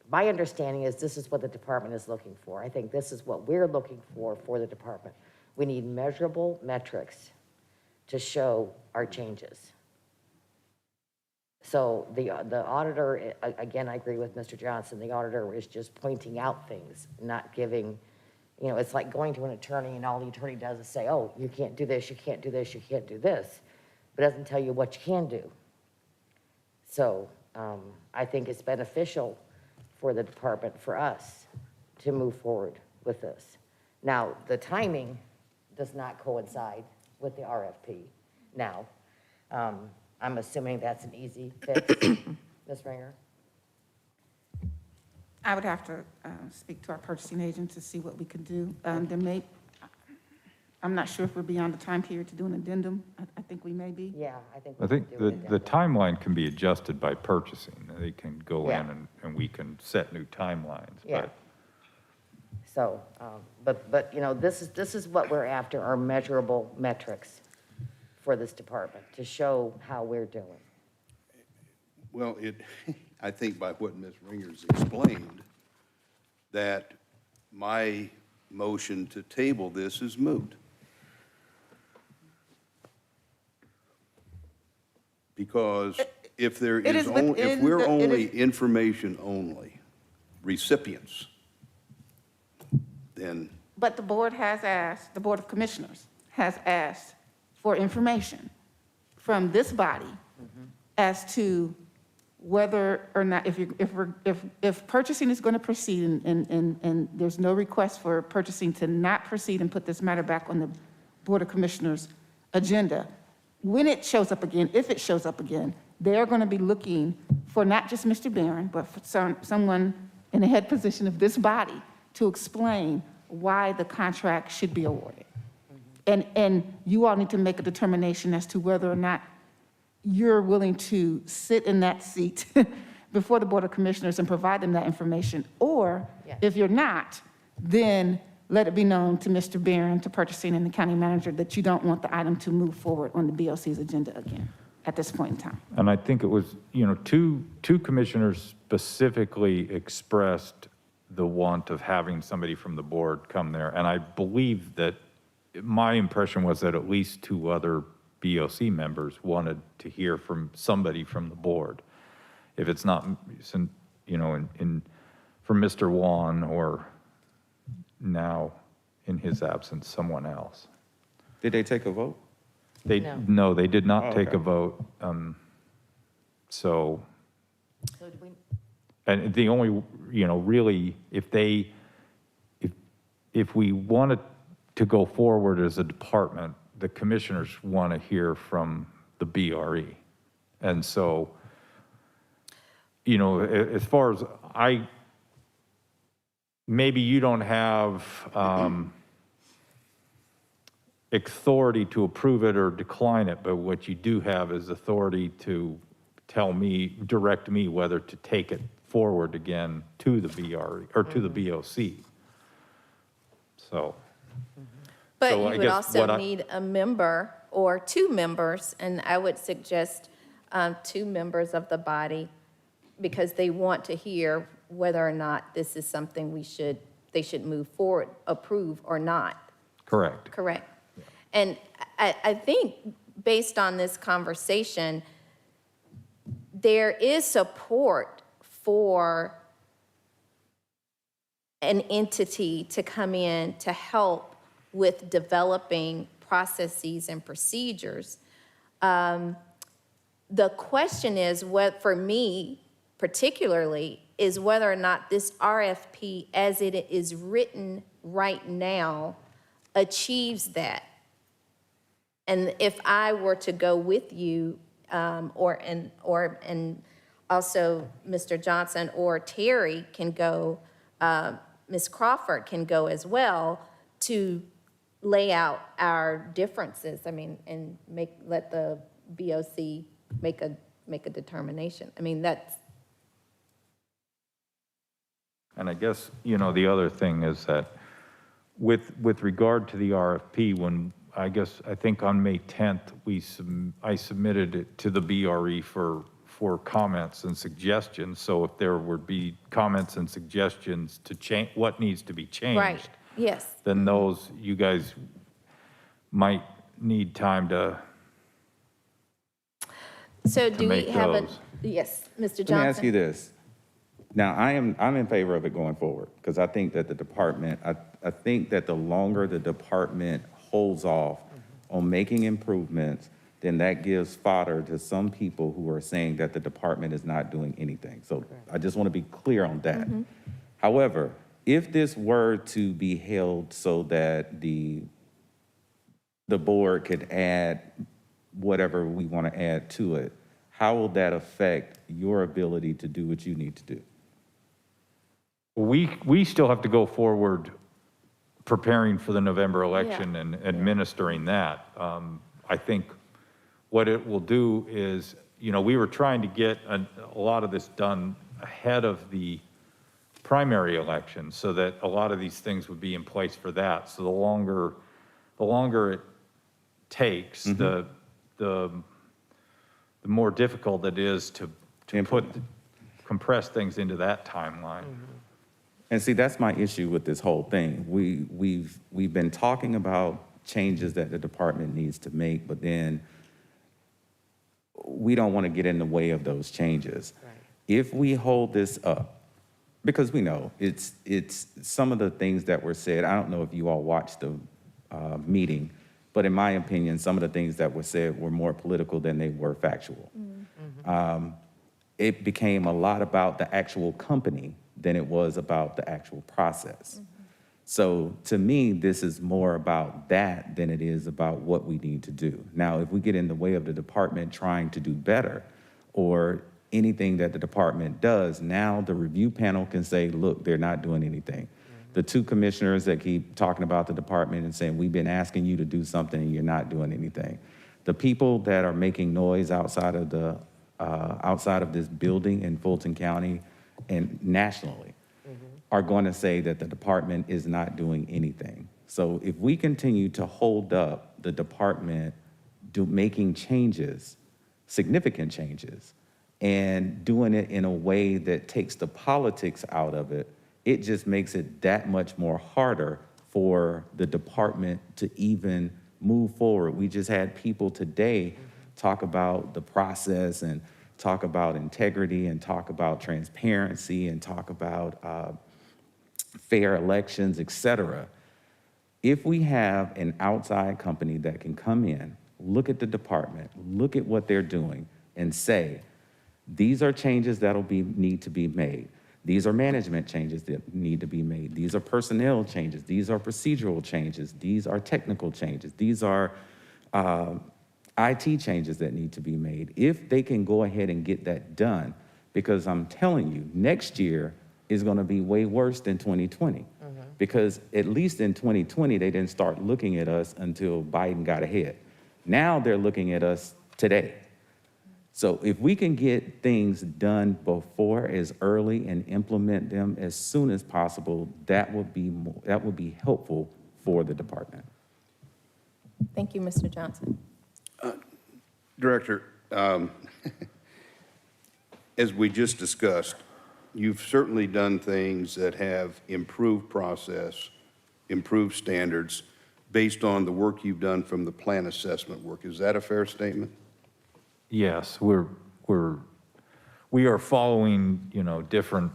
my understanding is this is what the department is looking for. I think this is what we're looking for the department. We need measurable metrics to show our changes. So the auditor, again, I agree with Mr. Johnson, the auditor is just pointing out things, not giving, it's like going to an attorney and all the attorney does is say, oh, you can't do this, you can't do this, you can't do this, but doesn't tell you what you can do. So I think it's beneficial for the department, for us, to move forward with this. Now, the timing does not coincide with the RFP. Now, I'm assuming that's an easy fix, Ms. Ringer? I would have to speak to our purchasing agent to see what we could do. I'm not sure if we're beyond the time period to do an addendum. I think we may be. Yeah, I think. I think the timeline can be adjusted by purchasing. They can go in and we can set new timelines. Yeah. But So, but this is what we're after, are measurable metrics for this department to show how we're doing. Well, I think by what Ms. Ringer's explained, that my motion to table this is moot. Because if there is only, if we're only information only recipients, then. But the board has asked, the Board of Commissioners has asked for information from this body as to whether or not, if purchasing is going to proceed and there's no request for purchasing to not proceed and put this matter back on the Board of Commissioners agenda, when it shows up again, if it shows up again, they're going to be looking for not just Mr. Barron, but for someone in a head position of this body to explain why the contract should be awarded. And you all need to make a determination as to whether or not you're willing to sit in that seat before the Board of Commissioners and provide them that information. Or if you're not, then let it be known to Mr. Barron, to purchasing and the county manager, that you don't want the item to move forward on the BOC's agenda again at this point in time. And I think it was, two commissioners specifically expressed the want of having somebody from the board come there. And I believe that, my impression was that at least 2 other BOC members wanted to hear from somebody from the board. If it's not, you know, from Mr. Wan, or now, in his absence, someone else. Did they take a vote? No, they did not Oh, take okay. a vote. So, So do we, and the only, you know, really, if we wanted to go forward as a department, the commissioners want to hear from the BRE. And so, you know, as far as maybe you don't have authority to approve it or decline it, but what you do have is authority to direct me whether to take it forward again to the BRE, or to the BOC. So. But So you I would guess also what need a member or 2 members, and I would suggest 2 members of the body, because they want to hear whether or not this is something they should move forward, approve or not. Correct. Correct. And I think, based on this conversation, there is support for an entity to come in to help with developing processes and procedures. The question is, what, for me particularly, is whether or not this RFP, as it is written right now, achieves that. And if I were to go with you, and also Mr. Johnson or Terry can go, Ms. Crawford can go as well, to lay out our differences, I mean, and let the BOC make a determination. I mean, that's. And I guess, you know, the other thing is that with regard to the RFP, I think on May 10th, I submitted it to the BRE for comments and suggestions. So if there would be comments and suggestions to change what needs to be changed. Right, yes. Then those, you guys might need time to So do we make have those. yes, Mr. Johnson? Let me ask you this. Now, I'm in favor of it going forward, because I think that the department, I think that the longer the department holds off on making improvements, then that gives fodder to some people who are saying that the department is not doing anything. So I just want to be clear on that. However, if this were to be held so that the board could add whatever we want to add to it, how will that affect your ability to do what you need to do? We still have to go forward preparing for the November election and administering that. I think what it will do is, you know, we were trying to get a lot of this done ahead of the primary election so that a lot of these things would be in place for that. So the longer it takes, the more difficult it is to compress things into that timeline. And see, that's my issue with this whole thing. We've been talking about changes that the department needs to make, but then we don't want to get in the way of those changes. Right. If we hold this up, because we know it's some of the things that were said, I don't know if you all watched the meeting, but in my opinion, some of the things that were said were more political than they were factual. It became a lot about the actual company than it was about the actual process. So to me, this is more about that than it is about what we need to do. Now, if we get in the way of the department trying to do better, or anything that the department does, now the review panel can say, look, they're not doing anything. The 2 commissioners that keep talking about the department and saying, we've been asking you to do something and you're not doing anything. The people that are making noise outside of this building in Fulton County and nationally are going to say that the department is not doing anything. So if we continue to hold up the department making changes, significant changes, and doing it in a way that takes the politics out of it, it just makes it that much more harder for the department to even move forward. We just had people today talk about the process and talk about integrity and talk about transparency and talk about fair elections, et cetera. If we have an outside company that can come in, look at the department, look at what they're doing, and say, these are changes that'll need to be made. These are management changes that need to be made. These are personnel changes. These are procedural changes. These are technical changes. These are IT changes that need to be made. If they can go ahead and get that done, because I'm telling you, next year is going to be way worse than 2020. Because at least in 2020, they didn't start looking at us until Biden got ahead. Now they're looking at us today. So if we can get things done before as early and implement them as soon as possible, that would be helpful for the department. Thank you, Mr. Johnson. Director, as we just discussed, you've certainly done things that have improved process, improved standards, based on the work you've done from the plan assessment work. Is that a fair statement? Yes, we are following, different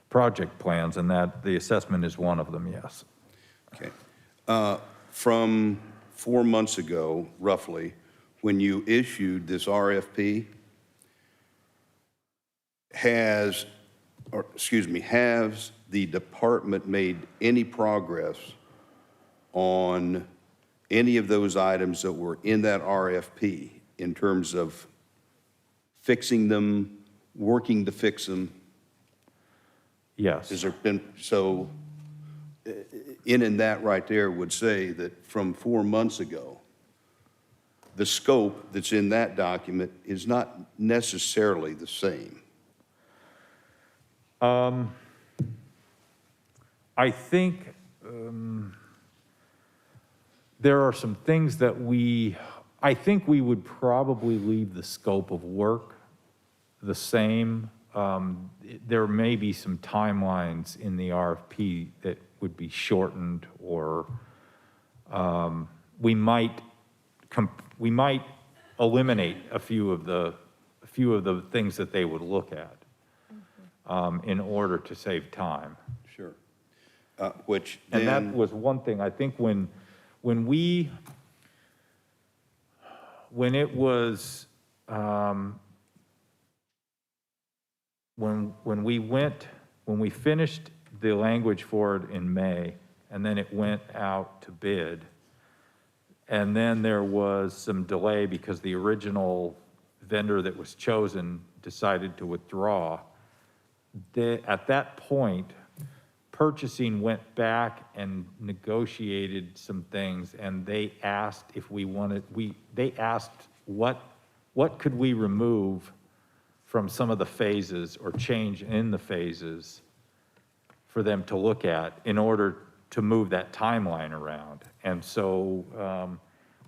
project plans, and that the assessment is one of them, yes. Okay. From 4 months ago, roughly, when you issued this RFP, has the department made any progress on any of those items that were in that RFP in terms of fixing them, working to fix them? Yes. Has there been, so in that right there would say that from 4 months ago, the scope that's in that document is not necessarily the same. I think there are some things that I think we would probably leave the scope of work the same. There may be some timelines in the RFP that would be shortened, or we might eliminate a few of the things that they would look at in order to save time. Sure. Which then, and that was one thing. I think when we finished the language for it in May, and then it went out to bid, and then there was some delay because the original vendor that was chosen decided to withdraw. At that point, purchasing went back and negotiated some things, and they asked if we wanted, they asked what could we remove from some of the phases or change in the phases for them to look at in order to move that timeline around. And so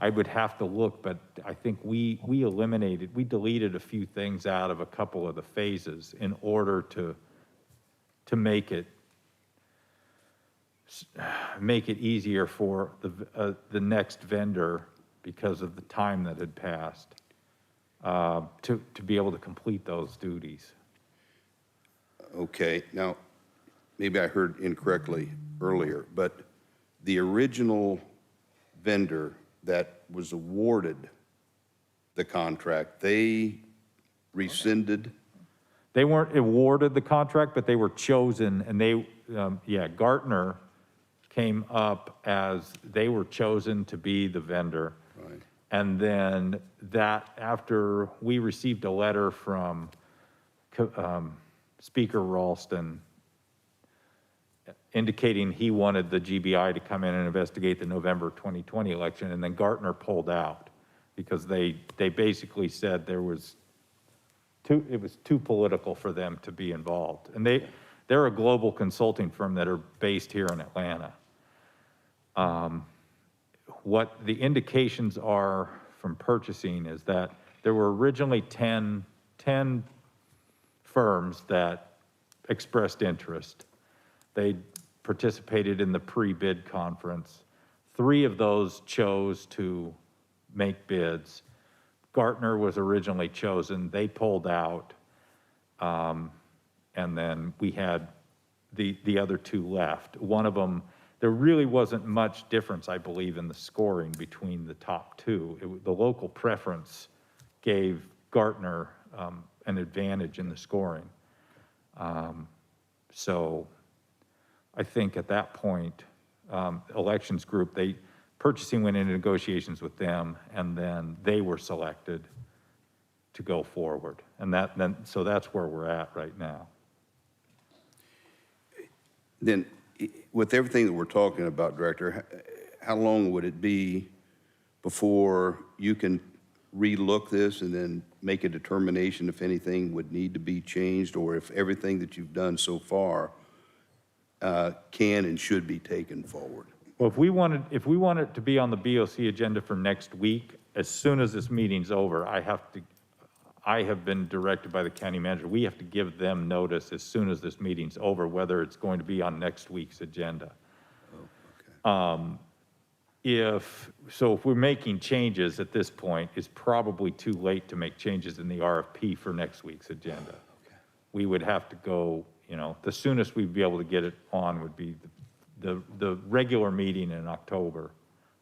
I would have to look, but I think we deleted a few things out of a couple of the phases in order to make it easier for the next vendor, because of the time that had passed, to be able to complete those duties. okay, now, maybe I heard incorrectly earlier, but the original vendor that was awarded the contract, they rescinded? They weren't awarded the contract, but they were chosen, and Gartner came up as they were chosen to be the vendor. Right. And then after we received a letter from Speaker Ralston indicating he wanted the GBI to come in and investigate the November 2020 election, and then Gartner pulled out because they basically said it was too political for them to be involved. And they're a global consulting firm that are based here in Atlanta. What the indications are from purchasing is that there were originally 10 firms that expressed interest. They participated in the pre-bid conference. 3 of those chose to make bids. Gartner was originally chosen, they pulled out. And then we had the other 2 left. One of them, there really wasn't much difference, I believe, in the scoring between the top 2. The local preference gave Gartner an advantage in the scoring. So I think at that point, elections group, purchasing went into negotiations with them, and then they were selected to go forward. And so that's where we're at right now. Then, with everything that we're talking about, Director, how long would it be before you can relook this and then make a determination if anything would need to be changed, or if everything that you've done so far can and should be taken forward? Well, if we want it to be on the BOC agenda for next week, as soon as this meeting's over, I have been directed by the county manager, we have to give them notice as soon as this meeting's over, whether it's going to be on next week's agenda. If we're making changes at this point, it's probably too late to make changes in the RFP for next week's agenda. We would have to go, the soonest we'd be able to get it on would be the regular meeting in October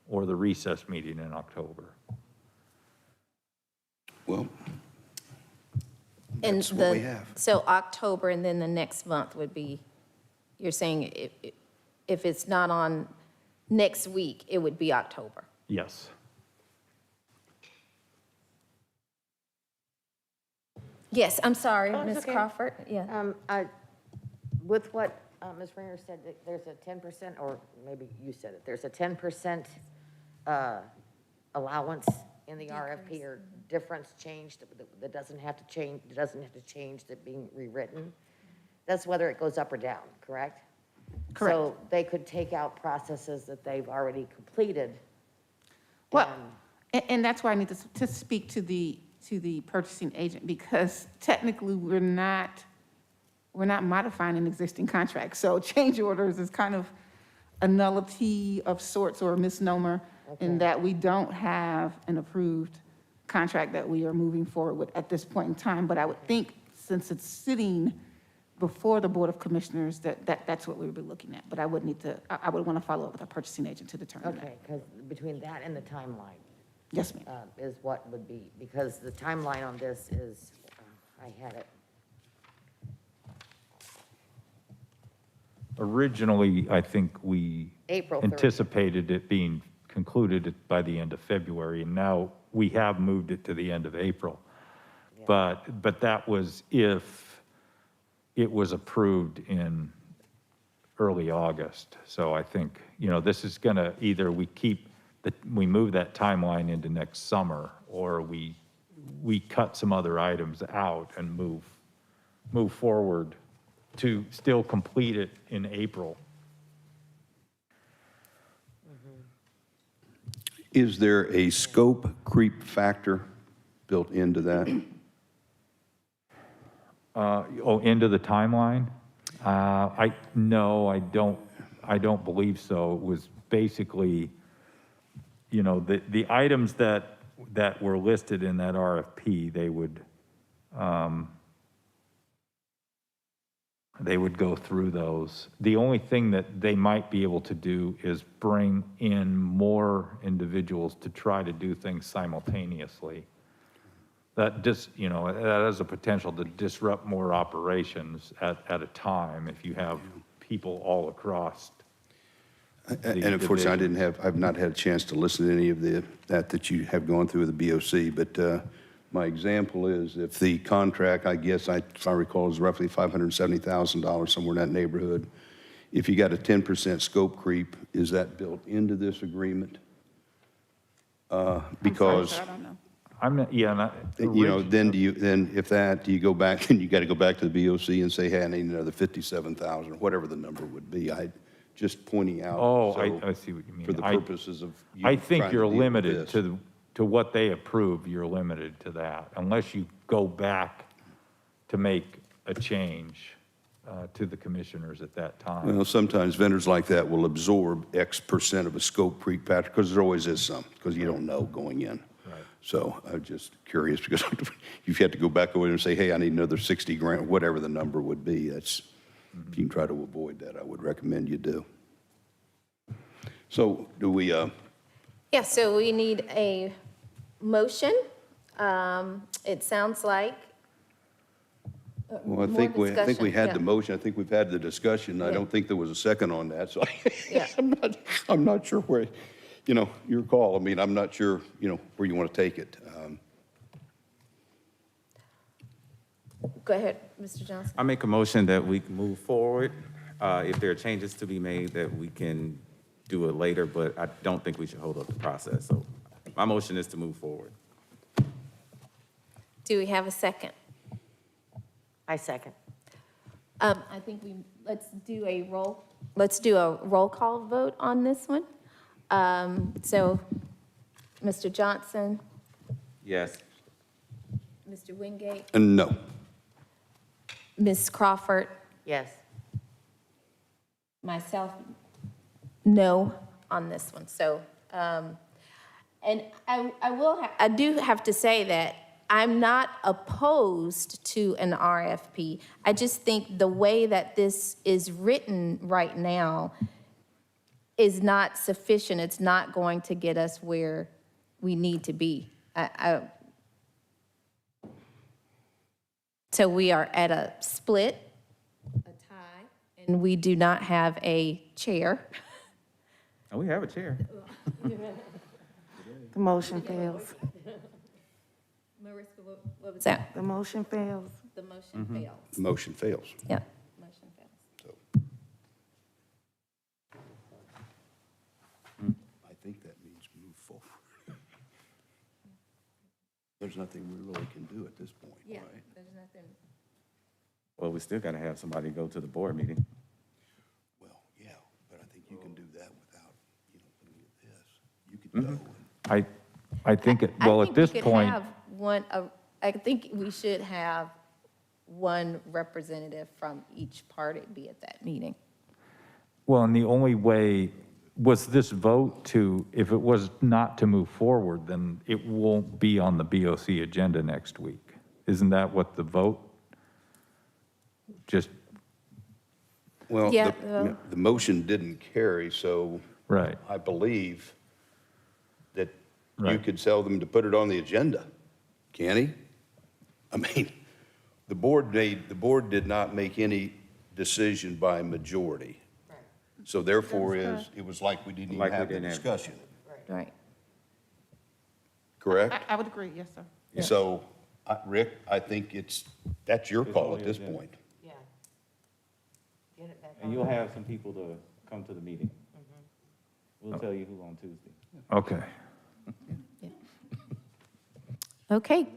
or the recess meeting in October. Well, And that's what we have. So October, and then the next month would be, you're saying if it's not on next week, it would be October? Yes. Yes, I'm sorry, Oh, it's Ms. okay. Crawford, yeah. With what Ms. Ringer said, that there's a 10%, or maybe you said it, there's a 10% allowance in the RFP, or difference changed that doesn't have to change that being rewritten. That's whether it goes up or down, correct? Correct. So they could take out processes that they've already completed. Well, and that's why I need to speak to the purchasing agent, because technically we're not modifying an existing contract. So change orders is kind of a nullity of sorts, or a misnomer, in that we don't have an approved contract that we are moving forward with at this point in time. But I would think, since it's sitting before the Board of Commissioners, that's what we would be looking at. But I would want to follow up with our purchasing agent to determine that. Okay, because between that and the timeline. Yes, ma'am. Is what would be, because the timeline on this is, I had it. Originally, I think we April 30th. anticipated it being concluded by the end of February, and now we have moved it to the end of April. Yeah. But that was if it was approved in early August. So I think, this is gonna, either we move that timeline into next summer, or we cut some other items out and move forward to still complete it in April. Is there a scope creep factor built into that? Into the timeline? No, I don't believe so. It was basically, the items that were listed in that RFP, they would go through those. The only thing that they might be able to do is bring in more individuals to try to do things simultaneously. That that has a potential to disrupt more operations at a time if you have people all across. And unfortunately, I've not had a chance to listen to any of that you have gone through with the BOC, but my example is, if the contract, I guess, if I recall, is roughly $570,000, somewhere in that neighborhood, if you got a 10% scope creep, is that built into this agreement? Because, I don't know. I'm not, then do you go back and you got to go back to the BOC and say, hey, I need another 57,000, or whatever the number would be. Just pointing out. I see what you mean. For the purposes of you I think trying to you're deal with limited this. to what they approve, you're limited to that, unless you go back to make a change. to the commissioners at that time. Well, sometimes vendors like that will absorb X% of a scope pre-patch, because there always is some, because you don't know going in. Right. So I'm just curious, because if you had to go back over and say, hey, I need another 60 grand, whatever the number would be, that's, if you can try to avoid that, I would recommend you do. So do we, Yeah, so we need a motion. It sounds like. well, I more think we discussion, had yeah. the motion, I think we've had the discussion, I Yeah. don't think there was a second on that, so Yeah. I'm not sure where, your call, I mean, I'm not sure, where you want to take it. Go ahead, Mr. Johnson. I make a motion that we can move forward. If there are changes to be made, that we can do it later, but I don't think we should hold up the process. So my motion is to move forward. Do we have a second? I second. I think let's do a roll call vote on this one. So, Mr. Johnson, Yes. Mr. Wingate, And no. Ms. Crawford, Yes. myself, no on this one. So, and I do have to say that I'm not opposed to an RFP. I just think the way that this is written right now is not sufficient. It's not going to get us where we need to be. So we are at a split, a tie, and we do not have a chair. And we have a chair. The motion fails. Mariska, what was that? The motion fails. The motion fails. Motion fails. Yeah, motion fails. So I think that means move forward. There's nothing we really can do at this point, Yeah, right? there's nothing. Well, we still got to have somebody go to the board meeting. Well, yeah, but I think you can do that without, looking at this. You could go and I think, I at this think we could point, have I think we should have one representative from each party be at that meeting. well, and the only way, was this vote to, if it was not to move forward, then it won't be on the BOC agenda next week. Isn't that what the vote? Just, Well, Yeah, the motion didn't carry, so right, I believe that you Right. could tell them to put it on the agenda. Can he? I mean, the board did not make any decision by majority. So therefore it was like we didn't even Like we have the didn't have- discussion, Right. correct? I would agree, yes, sir. So, Rick, I think that's your call at this point. Yeah. Get it back And you'll have some people to come to the meeting. We'll tell you who on Tuesday. okay. Okay,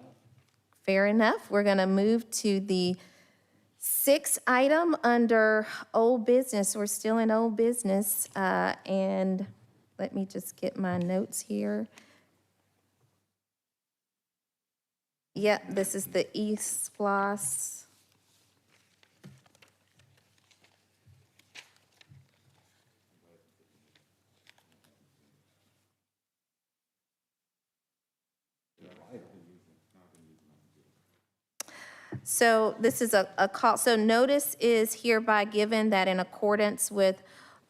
fair enough. We're going to move to the sixth item under old business. We're still in old business. And let me just get my notes here. Yeah, this is the E-Splosh. So this is a call, so notice is hereby given that in accordance with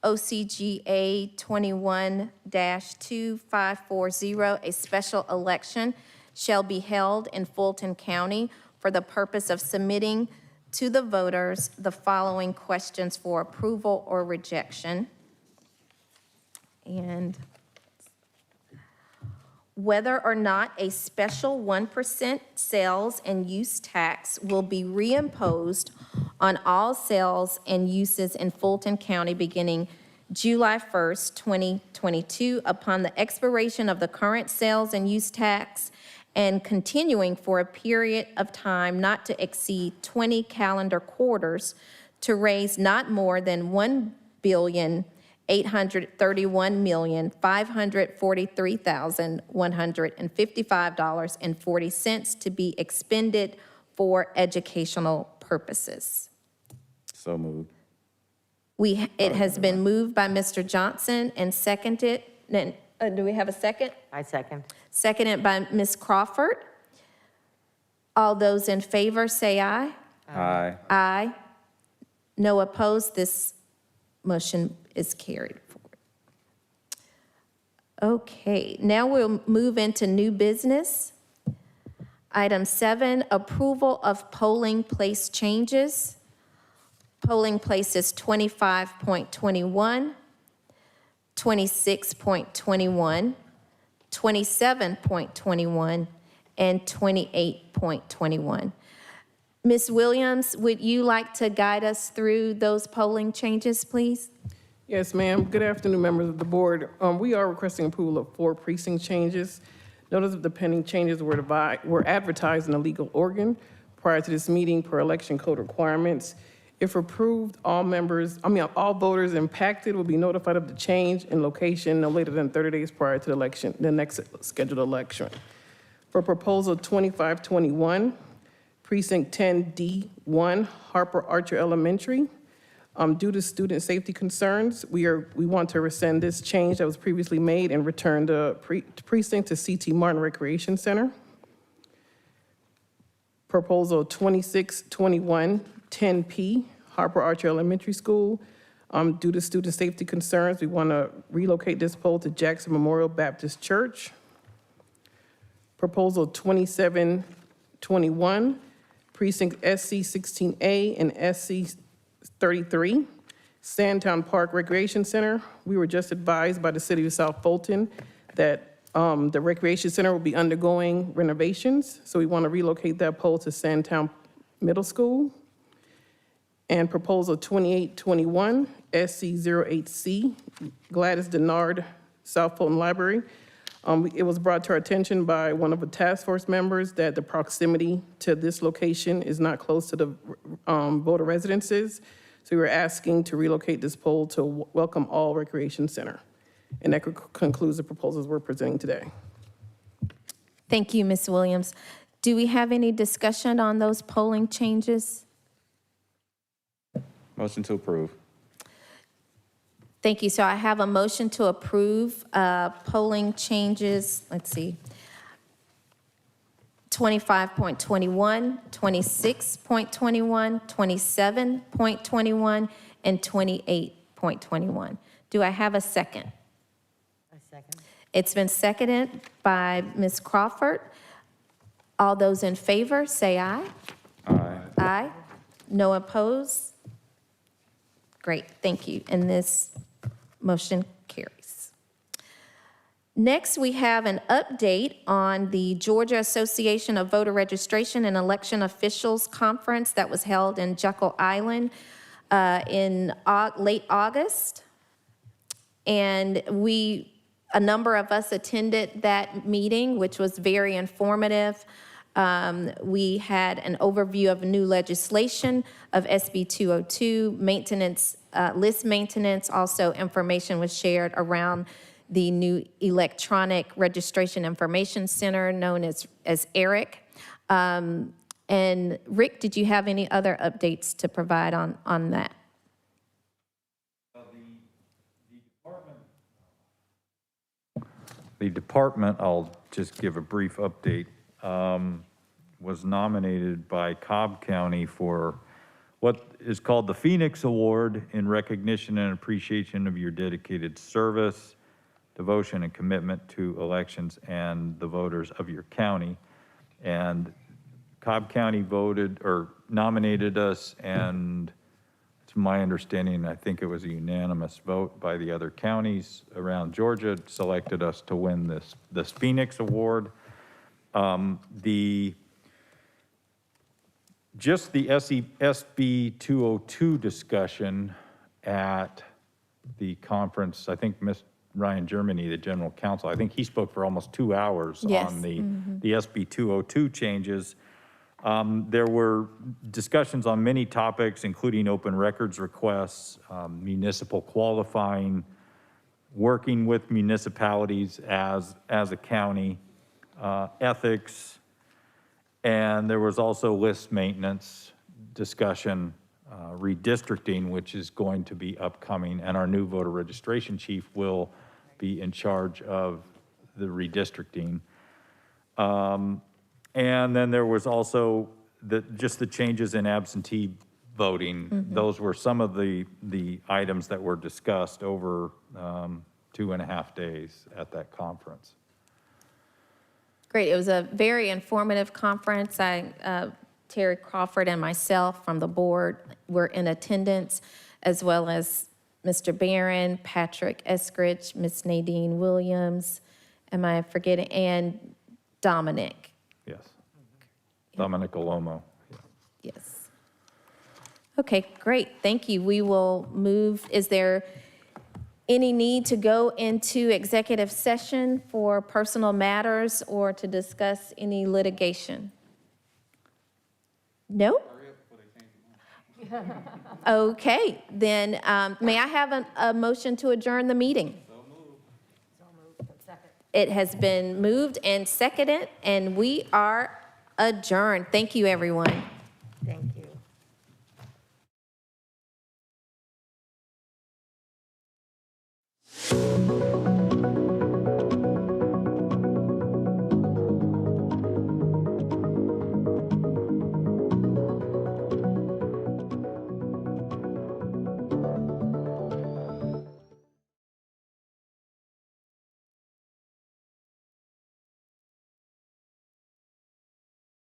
OCGA 21-2540, a special election shall be held in Fulton County for the purpose of submitting to the voters the following questions for approval or rejection. And whether or not a special 1% sales and use tax will be reimposed on all sales and uses in Fulton County beginning July 1st, 2022, upon the expiration of the current sales and use tax and continuing for a period of time not to exceed 20 calendar quarters to raise not more than $1,831,543,155.40 to be expended for educational purposes. So moved. It has been moved by Mr. Johnson and seconded, then, do we have a second? I second. Seconded by Ms. Crawford. All those in favor say aye. Aye. Aye. No opposed. This motion is carried forward. Okay, now we'll move into new business. Item 7, approval of polling place changes. Polling places 25.21, 26.21, 27.21, and 28.21. Ms. Williams, would you like to guide us through those polling changes, please? Yes, ma'am. Good afternoon, members of the board. We are requesting approval of 4 precinct changes. Notice of the pending changes were advertised in a legal organ prior to this meeting per election code requirements. If approved, all voters impacted will be notified of the change in location no later than 30 days prior to the election, the next scheduled election. For proposal 2521, precinct 10D1, Harper Archer Elementary. Due to student safety concerns, we want to rescind this change that was previously made and return the precinct to C.T. Martin Recreation Center. Proposal 2621, 10P, Harper Archer Elementary School. Due to student safety concerns, we want to relocate this poll to Jackson Memorial Baptist Church. Proposal 2721, precinct SC 16A and SC 33, Sandtown Park Recreation Center. We were just advised by the city of South Fulton that the recreation center will be undergoing renovations, so we want to relocate that pole to Sandtown Middle School. And proposal 2821, SC08C, Gladys Denard, South Fulton Library. It was brought to our attention by one of the task force members that the proximity to this location is not close to the voter residences. So we were asking to relocate this pole to Welcome All Recreation Center. And that concludes the proposals we're presenting today. Thank you, Ms. Williams. Do we have any discussion on those polling changes? Motion to approve. Thank you. So I have a motion to approve polling changes, let's see, 25.21, 26.21, 27.21, and 28.21. Do I have a second? I second. It's been seconded by Ms. Crawford. All those in favor, say aye. Aye. Aye. No opposed? Great, thank you. And this motion carries. Next, we have an update on the Georgia Association of Voter Registration and Election Officials Conference that was held in Jekyll Island in late August. And a number of us attended that meeting, which was very informative. We had an overview of new legislation of SB 202, maintenance, list maintenance. Also, information was shared around the new electronic registration information center known as ERIC. And Rick, did you have any other updates to provide on that? The department, I'll just give a brief update, was nominated by Cobb County for what is called the Phoenix Award in recognition and appreciation of your dedicated service, devotion, and commitment to elections and the voters of your county. And Cobb County voted or nominated us, and to my understanding, I think it was a unanimous vote by the other counties around Georgia, selected us to win this Phoenix Award. Just the SB 202 discussion at the conference, I think Ms. Ryan Germany, the general counsel, I think he spoke for almost 2 hours on the SB 202 changes. There were discussions on many topics, including open records requests, municipal qualifying, working with municipalities as a county, ethics, and there was also list maintenance discussion redistricting, which is going to be upcoming, and our new voter registration chief will be in charge of the redistricting. And then there was also just the changes in absentee voting. Those were some of the items that were discussed over 2.5 days at that conference. Great. It was a very informative conference. Terry Crawford and myself from the board were in attendance, as well as Mr. Barron, Patrick Eskridge, Ms. Nadine Williams, am I forgetting, and Dominic. Yes. Dominic Alomo. Yes. Okay, great. Thank you. We will move. Is there any need to go into executive session for personal matters or to discuss any litigation? No? Okay, then may I have a motion to adjourn the meeting? It has been moved and seconded, and we are adjourned. Thank you, everyone.